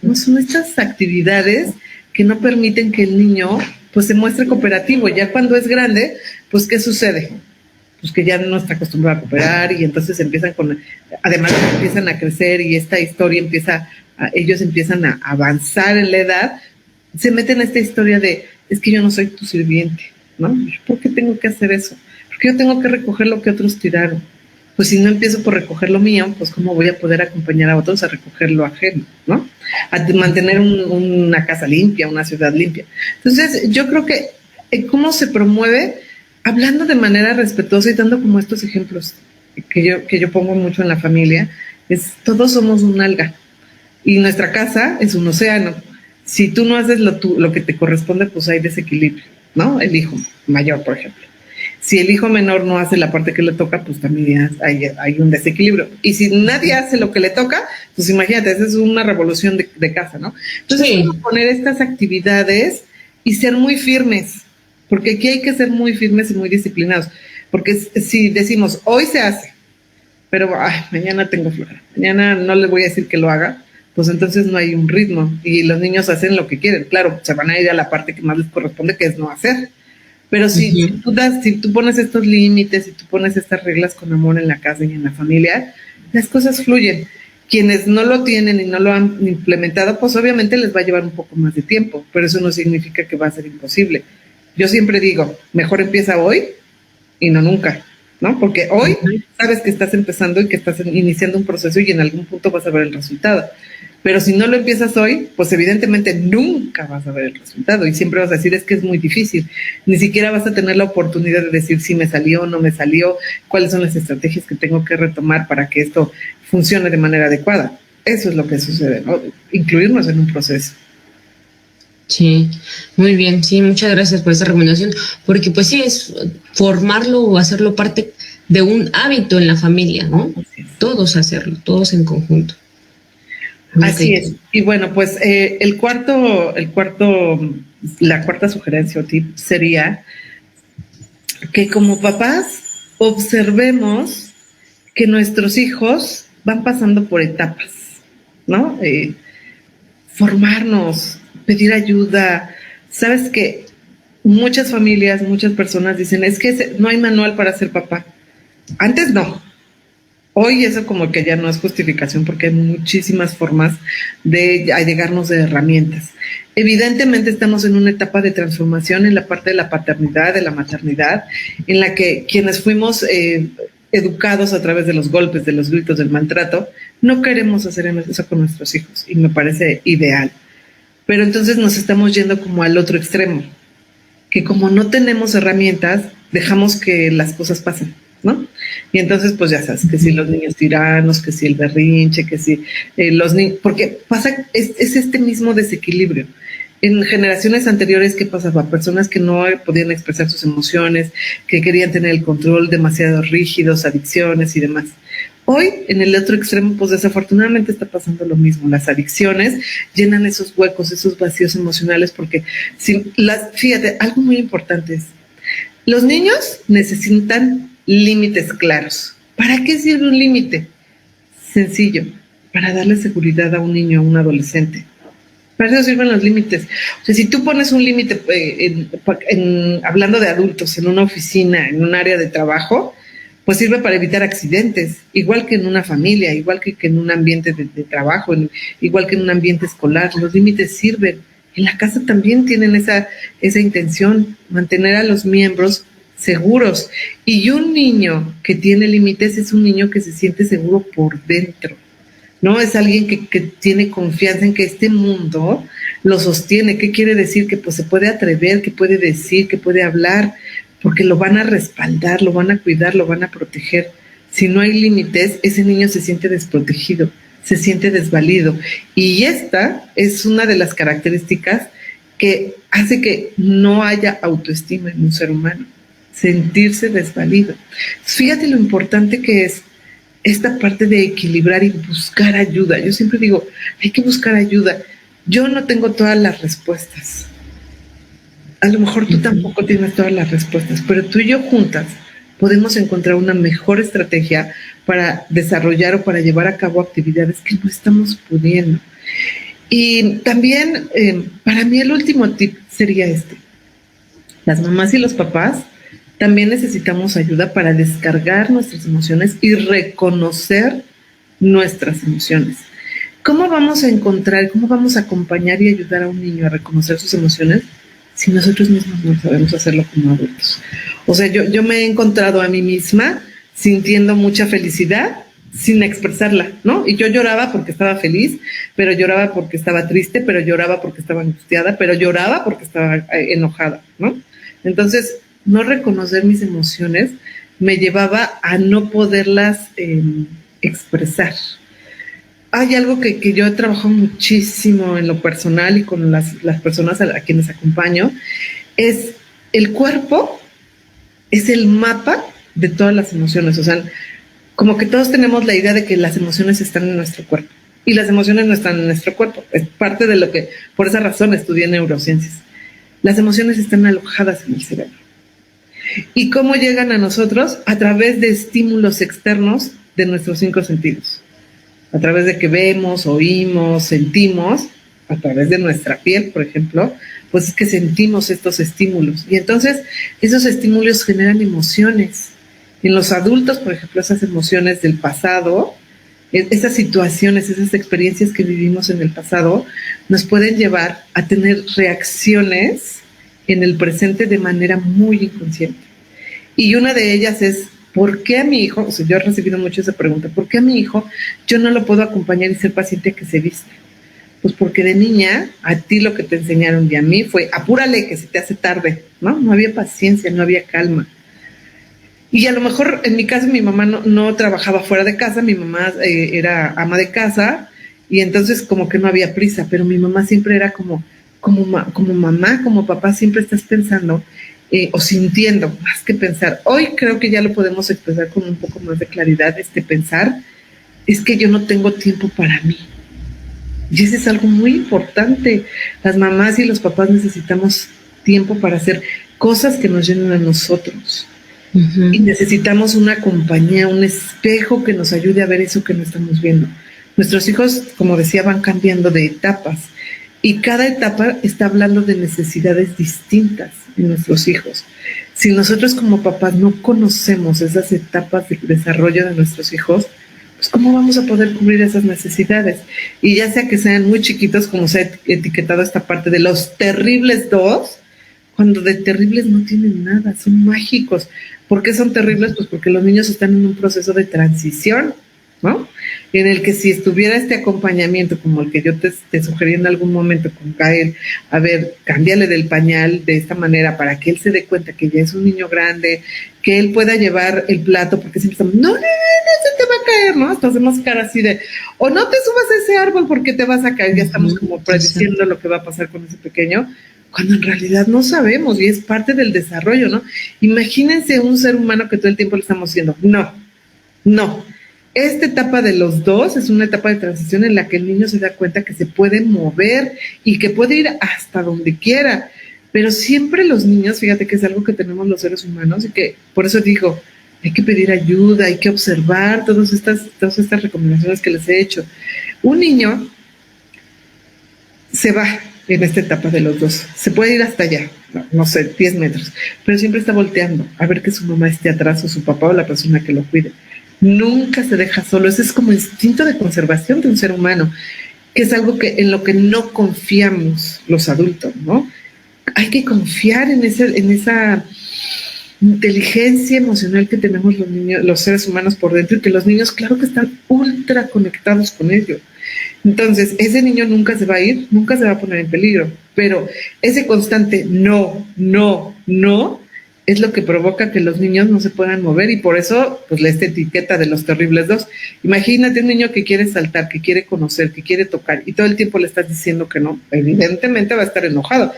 No son estas actividades que no permiten que el niño pues se muestre cooperativo. Ya cuando es grande, pues ¿qué sucede? Pues que ya no está acostumbrado a cooperar y entonces además empiezan a crecer y esta historia ellos empiezan a avanzar en la edad, se meten en esta historia de, es que yo no soy tu sirviente. ¿No? ¿Por qué tengo que hacer eso? Porque yo tengo que recoger lo que otros tiraron. Pues si no empiezo por recoger lo mío, pues cómo voy a poder acompañar a otros a recoger lo ajeno, ¿no? A mantener una casa limpia, una ciudad limpia. Entonces, yo creo que cómo se promueve hablando de manera respetuosa y dando como estos ejemplos que yo pongo mucho en la familia, es todos somos un alga y nuestra casa es un océano. Si tú no haces lo que te corresponde, pues hay desequilibrio, ¿no? El hijo mayor, por ejemplo. Si el hijo menor no hace la parte que le toca, pues también hay un desequilibrio. Y si nadie hace lo que le toca, pues imagínate, esa es una revolución de casa, ¿no? Entonces, sí, poner estas actividades y ser muy firmes, porque aquí hay que ser muy firmes y muy disciplinados. Porque si decimos, hoy se hace, pero mañana tengo flojera, mañana no le voy a decir que lo haga, pues entonces no hay un ritmo y los niños hacen lo que quieren. Claro, se van a ir a la parte que más les corresponde, que es no hacer. Pero si tú pones estos límites, si tú pones estas reglas con amor en la casa y en la familia, las cosas fluyen. Quienes no lo tienen y no lo han implementado, pues obviamente les va a llevar un poco más de tiempo, pero eso no significa que va a ser imposible. Yo siempre digo, mejor empieza hoy y no nunca, ¿no? Porque hoy sabes que estás empezando y que estás iniciando un proceso y en algún punto vas a ver el resultado. Pero si no lo empiezas hoy, pues evidentemente nunca vas a ver el resultado y siempre vas a decir, es que es muy difícil. Ni siquiera vas a tener la oportunidad de decir si me salió o no me salió, cuáles son las estrategias que tengo que retomar para que esto funcione de manera adecuada. Eso es lo que sucede, ¿no? Incluirnos en un proceso. Sí, muy bien, sí, muchas gracias por esa recomendación, porque pues sí, es formarlo o hacerlo parte de un hábito en la familia, ¿no? Todos hacerlo, todos en conjunto. Así es. Y bueno, pues la cuarta sugerencia o tip sería que como papás observemos que nuestros hijos van pasando por etapas, ¿no? Formarnos, pedir ayuda. Sabes que muchas familias, muchas personas dicen, es que no hay manual para ser papá. Antes no. Hoy eso como que ya no es justificación porque hay muchísimas formas de llegarnos de herramientas. Evidentemente estamos en una etapa de transformación en la parte de la paternidad, de la maternidad, en la que quienes fuimos educados a través de los golpes, de los gritos, del maltrato, no queremos hacer eso con nuestros hijos y me parece ideal. Pero entonces nos estamos yendo como al otro extremo, que como no tenemos herramientas, dejamos que las cosas pasen, ¿no? Y entonces, pues ya sabes, que si los niños tiranos, que si el berrinche, que si los niños, porque pasa, es este mismo desequilibrio. En generaciones anteriores, ¿qué pasaba? Personas que no podían expresar sus emociones, que querían tener el control, demasiado rígidos, adicciones y demás. Hoy, en el otro extremo, pues desafortunadamente está pasando lo mismo. Las adicciones llenan esos huecos, esos vacíos emocionales, porque fíjate, algo muy importante es, los niños necesitan límites claros. ¿Para qué sirve un límite? Sencillo, para darle seguridad a un niño, a un adolescente. Para eso sirven los límites. O sea, si tú pones un límite, hablando de adultos, en una oficina, en un área de trabajo, pues sirve para evitar accidentes, igual que en una familia, igual que en un ambiente de trabajo, igual que en un ambiente escolar. Los límites sirven. En la casa también tienen esa intención, mantener a los miembros seguros. Y un niño que tiene límites es un niño que se siente seguro por dentro, ¿no? Es alguien que tiene confianza en que este mundo lo sostiene. ¿Qué quiere decir? Que pues se puede atrever, que puede decir, que puede hablar, porque lo van a respaldar, lo van a cuidar, lo van a proteger. si no hay límites, ese niño se siente desprotegido, se siente desvalido. Y esta es una de las características que hace que no haya autoestima en un ser humano, sentirse desvalido. Fíjate lo importante que es esta parte de equilibrar y buscar ayuda. Yo siempre digo, hay que buscar ayuda. Yo no tengo todas las respuestas. A lo mejor tú tampoco tienes todas las respuestas, pero tú y yo juntas podemos encontrar una mejor estrategia para desarrollar o para llevar a cabo actividades que no estamos pudiendo. Y también, para mí el último tip sería este. Las mamás y los papás también necesitamos ayuda para descargar nuestras emociones y reconocer nuestras emociones. ¿Cómo vamos a encontrar, cómo vamos a acompañar y ayudar a un niño a reconocer sus emociones si nosotros mismos no sabemos hacerlo como adultos? O sea, yo me he encontrado a mí misma sintiendo mucha felicidad sin expresarla, ¿no? Y yo lloraba porque estaba feliz, pero lloraba porque estaba triste, pero lloraba porque estaba angustiada, pero lloraba porque estaba enojada, ¿no? Entonces, no reconocer mis emociones me llevaba a no poderlas expresar. Hay algo que yo he trabajado muchísimo en lo personal y con las personas a quienes acompaño, es el cuerpo es el mapa de todas las emociones. O sea, como que todos tenemos la idea de que las emociones están en nuestro cuerpo y las emociones no están en nuestro cuerpo. Es parte de lo que, por esa razón, estudié neurociencias. Las emociones están alojadas en el cerebro. ¿Y cómo llegan a nosotros? A través de estímulos externos de nuestros 5 sentidos. A través de que vemos, oímos, sentimos, a través de nuestra piel, por ejemplo, pues es que sentimos estos estímulos. Y entonces esos estímulos generan emociones. En los adultos, por ejemplo, esas emociones del pasado, esas situaciones, esas experiencias que vivimos en el pasado, nos pueden llevar a tener reacciones en el presente de manera muy inconsciente. Y una de ellas es, ¿por qué a mi hijo? O sea, yo he recibido mucho esa pregunta, ¿por qué a mi hijo yo no lo puedo acompañar y ser paciente a que se viste? Pues porque de niña, a ti lo que te enseñaron y a mí fue, apúrale que se te hace tarde, ¿no? No había paciencia, no había calma. Y a lo mejor, en mi caso, mi mamá no trabajaba fuera de casa, mi mamá era ama de casa, y entonces como que no había prisa, pero mi mamá siempre era como mamá, como papá, siempre estás pensando o sintiendo, más que pensar. Hoy creo que ya lo podemos expresar con un poco más de claridad, pensar, es que yo no tengo tiempo para mí. Y eso es algo muy importante. Las mamás y los papás necesitamos tiempo para hacer cosas que nos llenen a nosotros. Uh-huh. Y necesitamos una compañía, un espejo que nos ayude a ver eso que no estamos viendo. Nuestros hijos, como decía, van cambiando de etapas y cada etapa está hablando de necesidades distintas en nuestros hijos. Si nosotros como papás no conocemos esas etapas de desarrollo de nuestros hijos, pues ¿cómo vamos a poder cubrir esas necesidades? Y ya sea que sean muy chiquitos, como se ha etiquetado esta parte de los terribles 2, cuando de terribles no tienen nada, son mágicos. ¿Por qué son terribles? Pues porque los niños están en un proceso de transición, ¿no? En el que si estuviera este acompañamiento, como el que yo te sugerí en algún momento con Gael, a ver, cámbiale del pañal de esta manera para que él se dé cuenta que ya es un niño grande, que él pueda llevar el plato, porque siempre estamos, no, se te va a caer, ¿no? Hasta hacemos cara así de, o no te subas a ese árbol porque te vas a caer, ya estamos como prediciendo lo que va a pasar con ese pequeño, cuando en realidad no sabemos y es parte del desarrollo, ¿no? Imagínense un ser humano que todo el tiempo le estamos diciendo, no. Esta etapa de los 2 es una etapa de transición en la que el niño se da cuenta que se puede mover y que puede ir hasta donde quiera. Pero siempre los niños, fíjate que es algo que tenemos los seres humanos y que por eso digo, hay que pedir ayuda, hay que observar todas estas recomendaciones que les he hecho. Un niño se va en esta etapa de los 2. Se puede ir hasta allá, no sé, 10 metros, pero siempre está volteando a ver que su mamá esté atrás o su papá o la persona que lo cuide. Nunca se deja solo. Ese es como instinto de conservación de un ser humano, que es algo en lo que no confiamos los adultos, ¿no? Hay que confiar en esa inteligencia emocional que tenemos los niños, los seres humanos por dentro, y que los niños, claro que están ultra conectados con ello. Entonces, ese niño nunca se va a ir, nunca se va a poner en peligro, pero ese constante no, es lo que provoca que los niños no se puedan mover y por eso, pues, esta etiqueta de los terribles dos. Imagínate un niño que quiere saltar, que quiere conocer, que quiere tocar y todo el tiempo le estás diciendo que no, evidentemente va a estar enojado.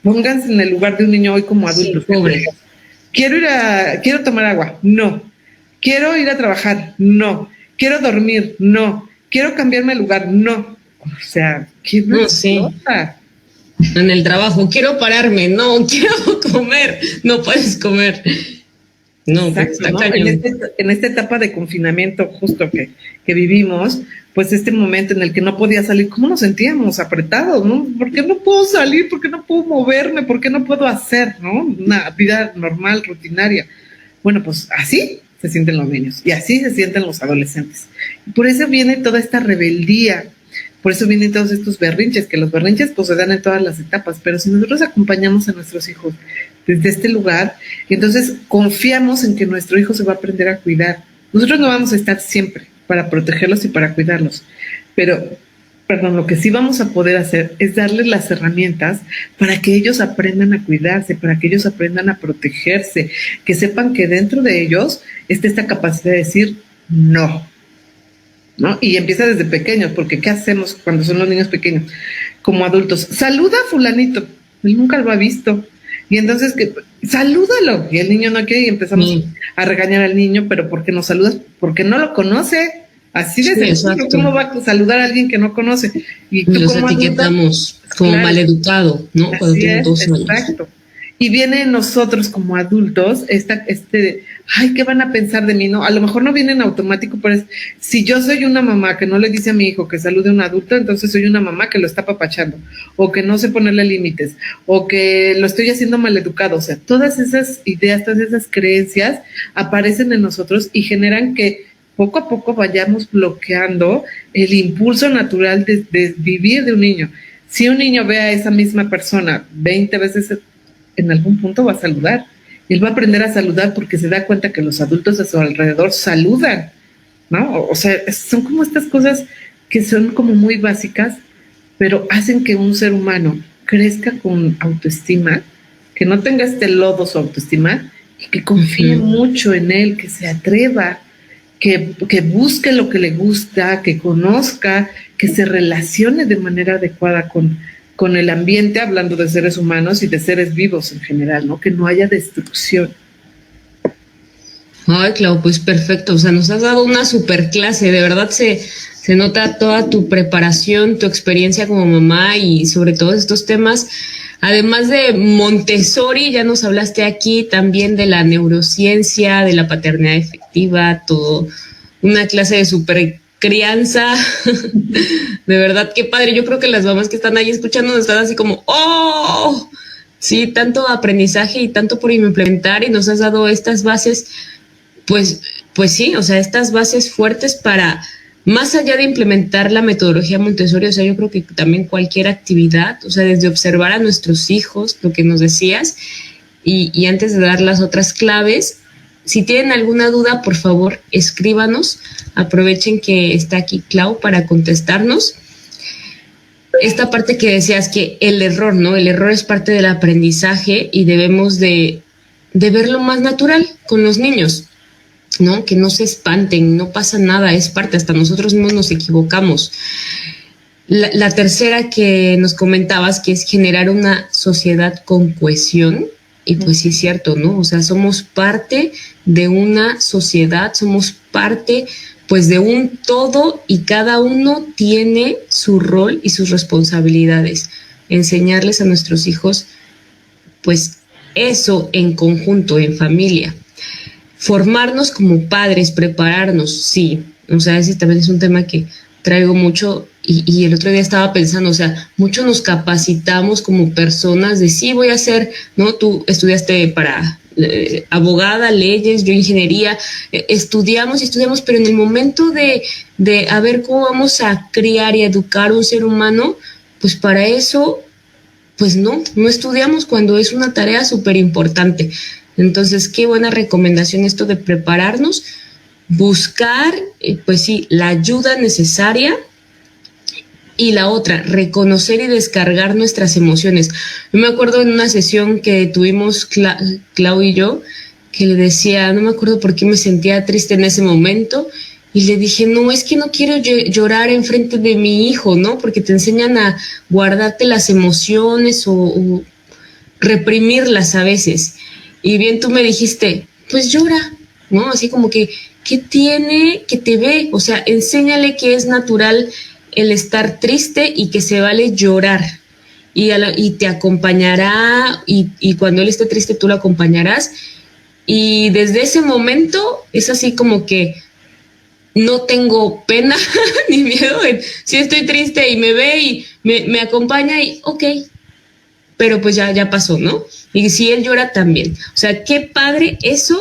Pónganse en el lugar de un niño hoy como adultos. Sí, pobre. Quiero tomar agua, no. Quiero ir a trabajar, no. Quiero dormir, no. Quiero cambiarme de lugar, no. O sea, ¿qué No, sí. En el trabajo, quiero pararme, no, quiero comer, no puedes comer. No, exacto, está ¿no? cañón. En esta etapa de confinamiento justo que vivimos, pues este momento en el que no podía salir, ¿cómo nos sentíamos apretados, no? ¿Por qué no puedo salir? ¿Por qué no puedo moverme? ¿Por qué no puedo hacer, no? Una vida normal, rutinaria. Bueno, pues así se sienten los niños y así se sienten los adolescentes. Y por eso viene toda esta rebeldía. Por eso vienen todos estos berrinches, que los berrinches pues se dan en todas las etapas, pero si nosotros acompañamos a nuestros hijos desde este lugar, entonces confiamos en que nuestro hijo se va a aprender a cuidar. Nosotros no vamos a estar siempre para protegerlos y para cuidarlos, pero, perdón, lo que sí vamos a poder hacer es darles las herramientas para que ellos aprendan a cuidarse, para que ellos aprendan a protegerse, que sepan que dentro de ellos está esta capacidad de decir no. ¿No? Y empieza desde pequeños, porque ¿qué hacemos cuando son los niños pequeños? Como adultos, saluda a fulanito, él nunca lo ha visto, y entonces, salúdalo, y el niño no quiere, y empezamos a regañar al niño, pero ¿por qué no saludas? Porque no lo conoce, así de sencillo, ¿cómo va a saludar a alguien que no conoce? Y tú los etiquetamos como claro, maleducado, ¿no? Cuando tienen 2 años. Exacto. Y viene en nosotros como adultos ay, ¿qué van a pensar de mí? No, a lo mejor no viene en automático, pero si yo soy una mamá que no le dice a mi hijo que salude a un adulto, entonces soy una mamá que lo está apapachando, o que no sé ponerle límites, o que lo estoy haciendo maleducado. O sea, todas esas ideas, todas esas creencias aparecen en nosotros y generan que poco a poco vayamos bloqueando el impulso natural de vivir de un niño. Si un niño ve a esa misma persona 20 veces, en algún punto va a saludar. Él va a aprender a saludar porque se da cuenta que los adultos a su alrededor saludan, ¿no? O sea, son como estas cosas que son como muy básicas, pero hacen que un ser humano crezca con autoestima, que no tenga este lodo su autoestima y que confíe mucho en él, que se atreva, que busque lo que le gusta, que conozca, que se relacione de manera adecuada con el ambiente, hablando de seres humanos y de seres vivos en general, ¿no? Que no haya destrucción. Ay, Clau, pues perfecto. O sea, nos has dado una super clase. De verdad se nota toda tu preparación, tu experiencia como mamá y sobre todo estos temas. Además de Montessori, ya nos hablaste aquí también de la neurociencia, de la paternidad efectiva, todo. Una clase de super crianza. De verdad, qué padre. Yo creo que las mamás que están ahí escuchando están así como, ¡oh! Sí, tanto aprendizaje y tanto por implementar y nos has dado estas bases, pues sí, o sea, estas bases fuertes para, más allá de implementar la metodología Montessori, o sea, yo creo que también cualquier actividad, o sea, desde observar a nuestros hijos, lo que nos decías, y antes de dar las otras claves, si tienen alguna duda, por favor, escríbanos. Aprovechen que está aquí Clau para contestarnos. Esta parte que decías que el error, ¿no? El error es parte del aprendizaje y debemos de verlo más natural con los niños, ¿no? Que no se espanten, no pasa nada, es parte, hasta nosotros mismos nos equivocamos. La tercera que nos comentabas, que es generar una sociedad con cohesión. Y pues sí es cierto, ¿no? O sea, somos parte de una sociedad, somos parte pues de un todo y cada uno tiene su rol y sus responsabilidades. Enseñarles a nuestros hijos pues eso en conjunto, en familia. Formarnos como padres, prepararnos, sí. O sea, ese también es un tema que traigo mucho y el otro día estaba pensando, o sea, mucho nos capacitamos como personas de sí, voy a ser, ¿no? Tú estudiaste para abogada, leyes, yo ingeniería, estudiamos, pero en el momento de a ver cómo vamos a criar y educar a un ser humano, pues para eso, pues no estudiamos cuando es una tarea súper importante. Entonces, qué buena recomendación esto de prepararnos, buscar, pues sí, la ayuda necesaria Y la otra, reconocer y descargar nuestras emociones. Yo me acuerdo en una sesión que tuvimos Clau y yo, que le decía, no me acuerdo por qué me sentía triste en ese momento, y le dije, no, es que no quiero llorar enfrente de mi hijo, ¿no? Porque te enseñan a guardarte las emociones o reprimirlas a veces. Y bien tú me dijiste, pues llora, ¿no? Así como que, ¿qué tiene que te ve? O sea, enséñale que es natural el estar triste y que se vale llorar. Y te acompañará, y cuando él esté triste tú lo acompañarás. Y desde ese momento es así como que no tengo pena ni miedo. Si estoy triste y me ve y me acompaña y ok, pero pues ya pasó, ¿no? Y si él llora también. O sea, qué padre eso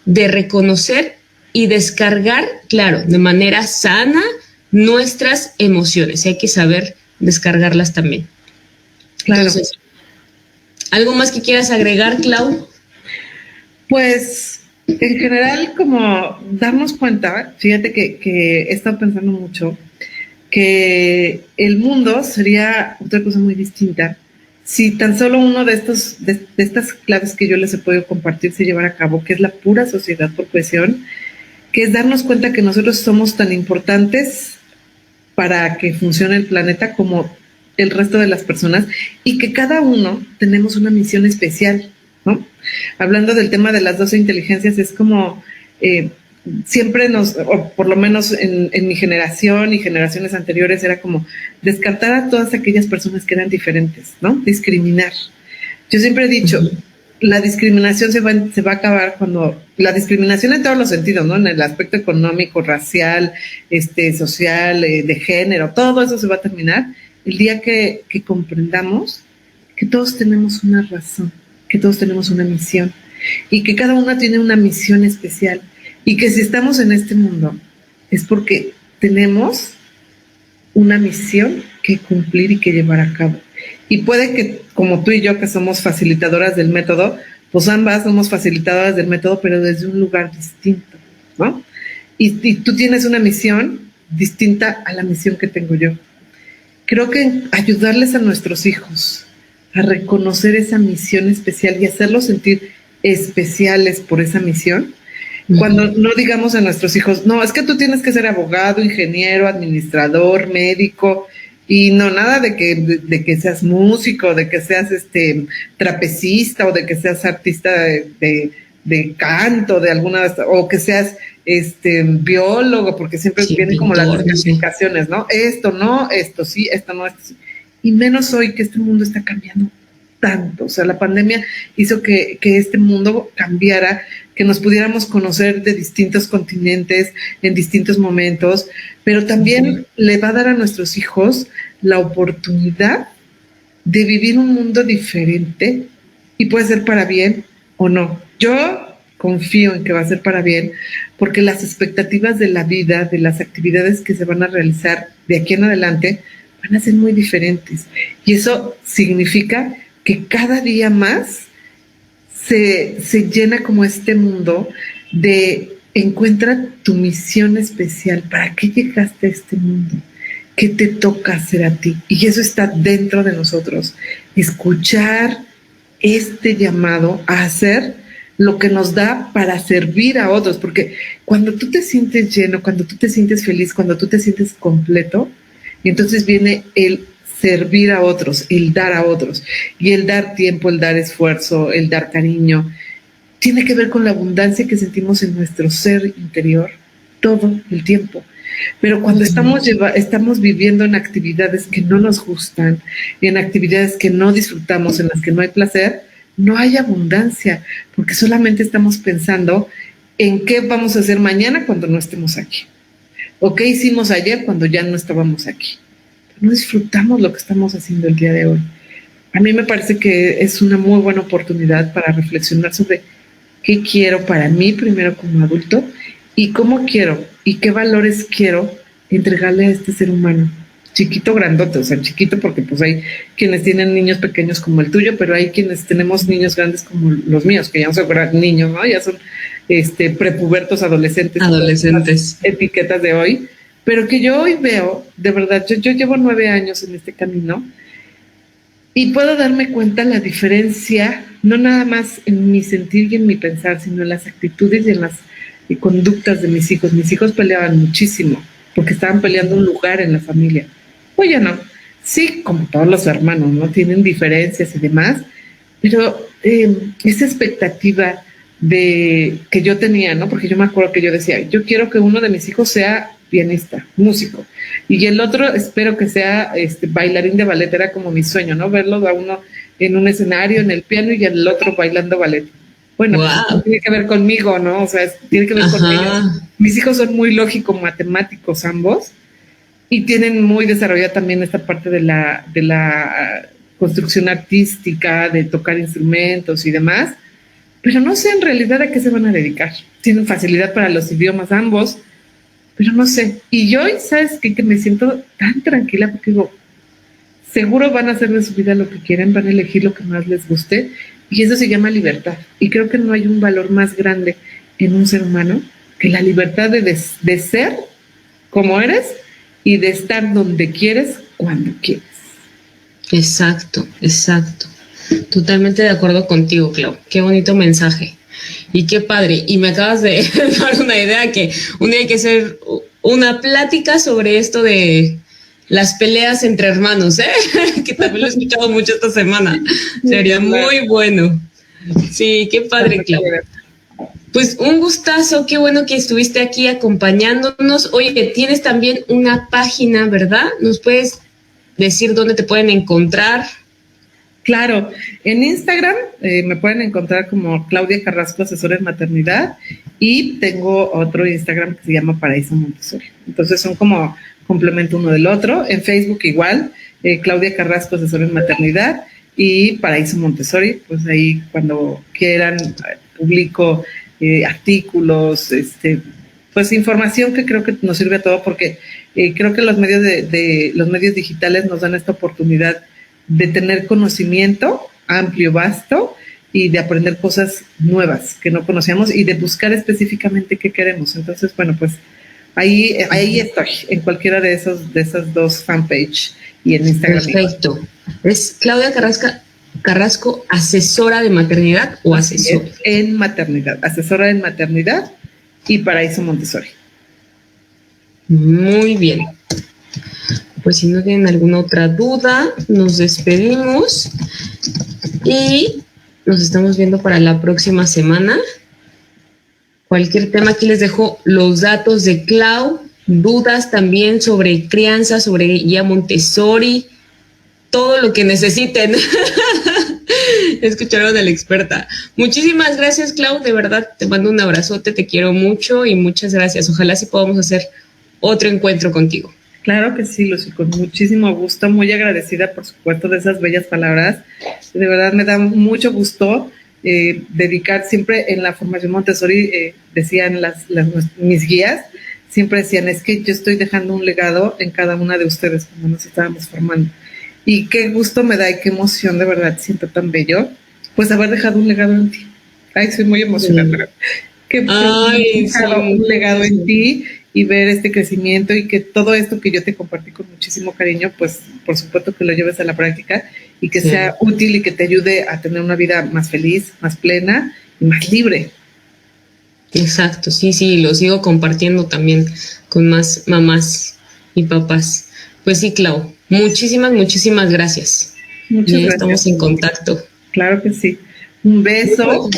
de reconocer y descargar, claro, de manera sana nuestras emociones. Hay que saber descargarlas también. Claro. Entonces, ¿algo más que quieras agregar, Clau? Pues en general, como darnos cuenta, fíjate que he estado pensando mucho que el mundo sería otra cosa muy distinta si tan solo uno de estas claves que yo les he podido compartir se llevara a cabo, que es la pura sociedad por cohesión, que es darnos cuenta que nosotros somos tan importantes para que funcione el planeta como el resto de las personas y que cada uno tenemos una misión especial, ¿no? Hablando del tema de las 12 inteligencias, es como siempre o por lo menos en mi generación y generaciones anteriores, era como descartar a todas aquellas personas que eran diferentes, ¿no? Discriminar. Yo siempre he dicho, la discriminación se va a acabar cuando, la discriminación en todos los sentidos, ¿no? En el aspecto económico, racial, social, de género, todo eso se va a terminar el día que comprendamos que todos tenemos una razón, que todos tenemos una misión y que cada uno tiene una misión especial y que si estamos en este mundo es porque tenemos una misión que cumplir y que llevar a cabo. Y puede que, como tú y yo, que somos facilitadoras del método, pues ambas somos facilitadoras del método, pero desde un lugar distinto, ¿no? Y tú tienes una misión distinta a la misión que tengo yo. Creo que ayudarles a nuestros hijos a reconocer esa misión especial y hacerlos sentir especiales por esa misión, cuando no digamos a nuestros hijos, no, es que tú tienes que ser abogado, ingeniero, administrador, médico, y no nada de que seas músico, de que seas trapecista o de que seas artista de canto, de alguna, o que seas biólogo, porque siempre vienen como las clasificaciones, ¿no? Esto no, esto sí, esto no, esto sí. Y menos hoy que este mundo está cambiando tanto. O sea, la pandemia hizo que este mundo cambiara, que nos pudiéramos conocer de distintos continentes en distintos momentos, pero también le va a dar a nuestros hijos la oportunidad de vivir un mundo diferente y puede ser para bien o no. Yo confío en que va a ser para bien porque las expectativas de la vida, de las actividades que se van a realizar de aquí en adelante, van a ser muy diferentes. Y eso significa que cada día más se llena como este mundo de encuentra tu misión especial. ¿Para qué llegaste a este mundo? ¿Qué te toca hacer a ti? Y eso está dentro de nosotros. Escuchar este llamado a hacer lo que nos da para servir a otros. Porque cuando tú te sientes lleno, cuando tú te sientes feliz, cuando tú te sientes completo, y entonces viene el servir a otros, el dar a otros. Y el dar tiempo, el dar esfuerzo, el dar cariño, tiene que ver con la abundancia que sentimos en nuestro ser interior todo el tiempo. Pero cuando estamos viviendo en actividades que no nos gustan, en actividades que no disfrutamos, en las que no hay placer, no hay abundancia, porque solamente estamos pensando en qué vamos a hacer mañana cuando no estemos aquí. ¿O qué hicimos ayer cuando ya no estábamos aquí? No disfrutamos lo que estamos haciendo el día de hoy. A mí me parece que es una muy buena oportunidad para reflexionar sobre qué quiero para mí primero como adulto y cómo quiero y qué valores quiero entregarle a este ser humano. Chiquito, grandote, o sea, chiquito porque pues hay quienes tienen niños pequeños como el tuyo, pero hay quienes tenemos niños grandes como los míos, que ya no son niños, ¿no? Ya son prepubertos, adolescentes. Adolescentes. Etiquetas de hoy. pero que yo hoy veo, de verdad, yo llevo 9 años en este camino y puedo darme cuenta la diferencia, no nada más en mi sentir y en mi pensar, sino en las actitudes y en las conductas de mis hijos. Mis hijos peleaban muchísimo porque estaban peleando un lugar en la familia. Oye, no, sí, como todos los hermanos, ¿no? Tienen diferencias y demás, pero esa expectativa de que yo tenía, ¿no? Porque yo me acuerdo que yo decía, yo quiero que uno de mis hijos sea pianista, músico, y el otro espero que sea bailarín de ballet. Era como mi sueño, ¿no? Verlo a uno en un escenario, en el piano, y el otro bailando ballet. Bueno, wow. Pues, tiene que ver conmigo, ¿no? O sea, tiene que ver con ellos. Mis hijos son muy lógicos, matemáticos ambos, y tienen muy desarrollada también esta parte de la construcción artística, de tocar instrumentos y demás, pero no sé en realidad a qué se van a dedicar. Tienen facilidad para los idiomas ambos, pero no sé. Y yo, ¿sabes qué? Que me siento tan tranquila porque digo, seguro van a hacer de su vida lo que quieren, van a elegir lo que más les guste, y eso se llama libertad. Y creo que no hay un valor más grande en un ser humano que la libertad de ser como eres y de estar donde quieres, cuando quieres. Exacto, exacto. Totalmente de acuerdo contigo, Clau. Qué bonito mensaje. Y qué padre. Y me acabas de dar una idea que un día hay que hacer una plática sobre esto de las peleas entre hermanos, que también lo he escuchado mucho esta semana. Sería muy bueno. Sí, qué padre, Clau. Pues un gustazo, qué bueno que estuviste aquí acompañándonos. Oye, tienes también una página, ¿verdad? ¿Nos puedes decir dónde te pueden encontrar? Claro, en Instagram me pueden encontrar como Claudia Carrasco, asesora en maternidad, y tengo otro Instagram que se llama Paraíso Montessori. Entonces son como complemento uno del otro. En Facebook igual, Claudia Carrasco, asesora en maternidad, y Paraíso Montessori. Pues ahí cuando quieran publico artículos, pues información que creo que nos sirve a todo, porque creo que los medios los medios digitales nos dan esta oportunidad de tener conocimiento amplio, vasto, y de aprender cosas nuevas que no conocíamos y de buscar específicamente qué queremos. Entonces, bueno, pues ahí estoy, en cualquiera de esas dos fanpage y en Instagram. Perfecto. ¿Es Claudia Carrasco, asesora de maternidad o asesora? En maternidad, asesora en maternidad y Paraíso Montessori. Muy bien. Pues si no tienen alguna otra duda, nos despedimos y nos estamos viendo para la próxima semana. Cualquier tema, aquí les dejo los datos de Clau, dudas también sobre crianza, sobre guía Montessori, todo lo que necesiten. Escucharon a la experta. Muchísimas gracias, Clau, de verdad te mando un abrazote, te quiero mucho y muchas gracias. Ojalá sí podamos hacer otro encuentro contigo. Claro que sí, Lucy, con muchísimo gusto, muy agradecida por supuesto de esas bellas palabras. De verdad me da mucho gusto dedicar siempre en la formación Montessori, decían mis guías, siempre decían, es que yo estoy dejando un legado en cada una de ustedes cuando nos estábamos formando. Y qué gusto me da y qué emoción, de verdad, siento tan bello, pues haber dejado un legado en ti. Ay, soy muy emocionada. Que he dejado un legado en ti y ver este crecimiento y que todo esto que yo te compartí con muchísimo cariño, pues por supuesto que lo lleves a la práctica y que sea útil y que te ayude a tener una vida más feliz, más plena y más libre. Exacto, sí, lo sigo compartiendo también con más mamás y papás. Pues sí, Clau, muchísimas gracias. Muchas gracias. Estamos en contacto. Claro que sí. Un beso.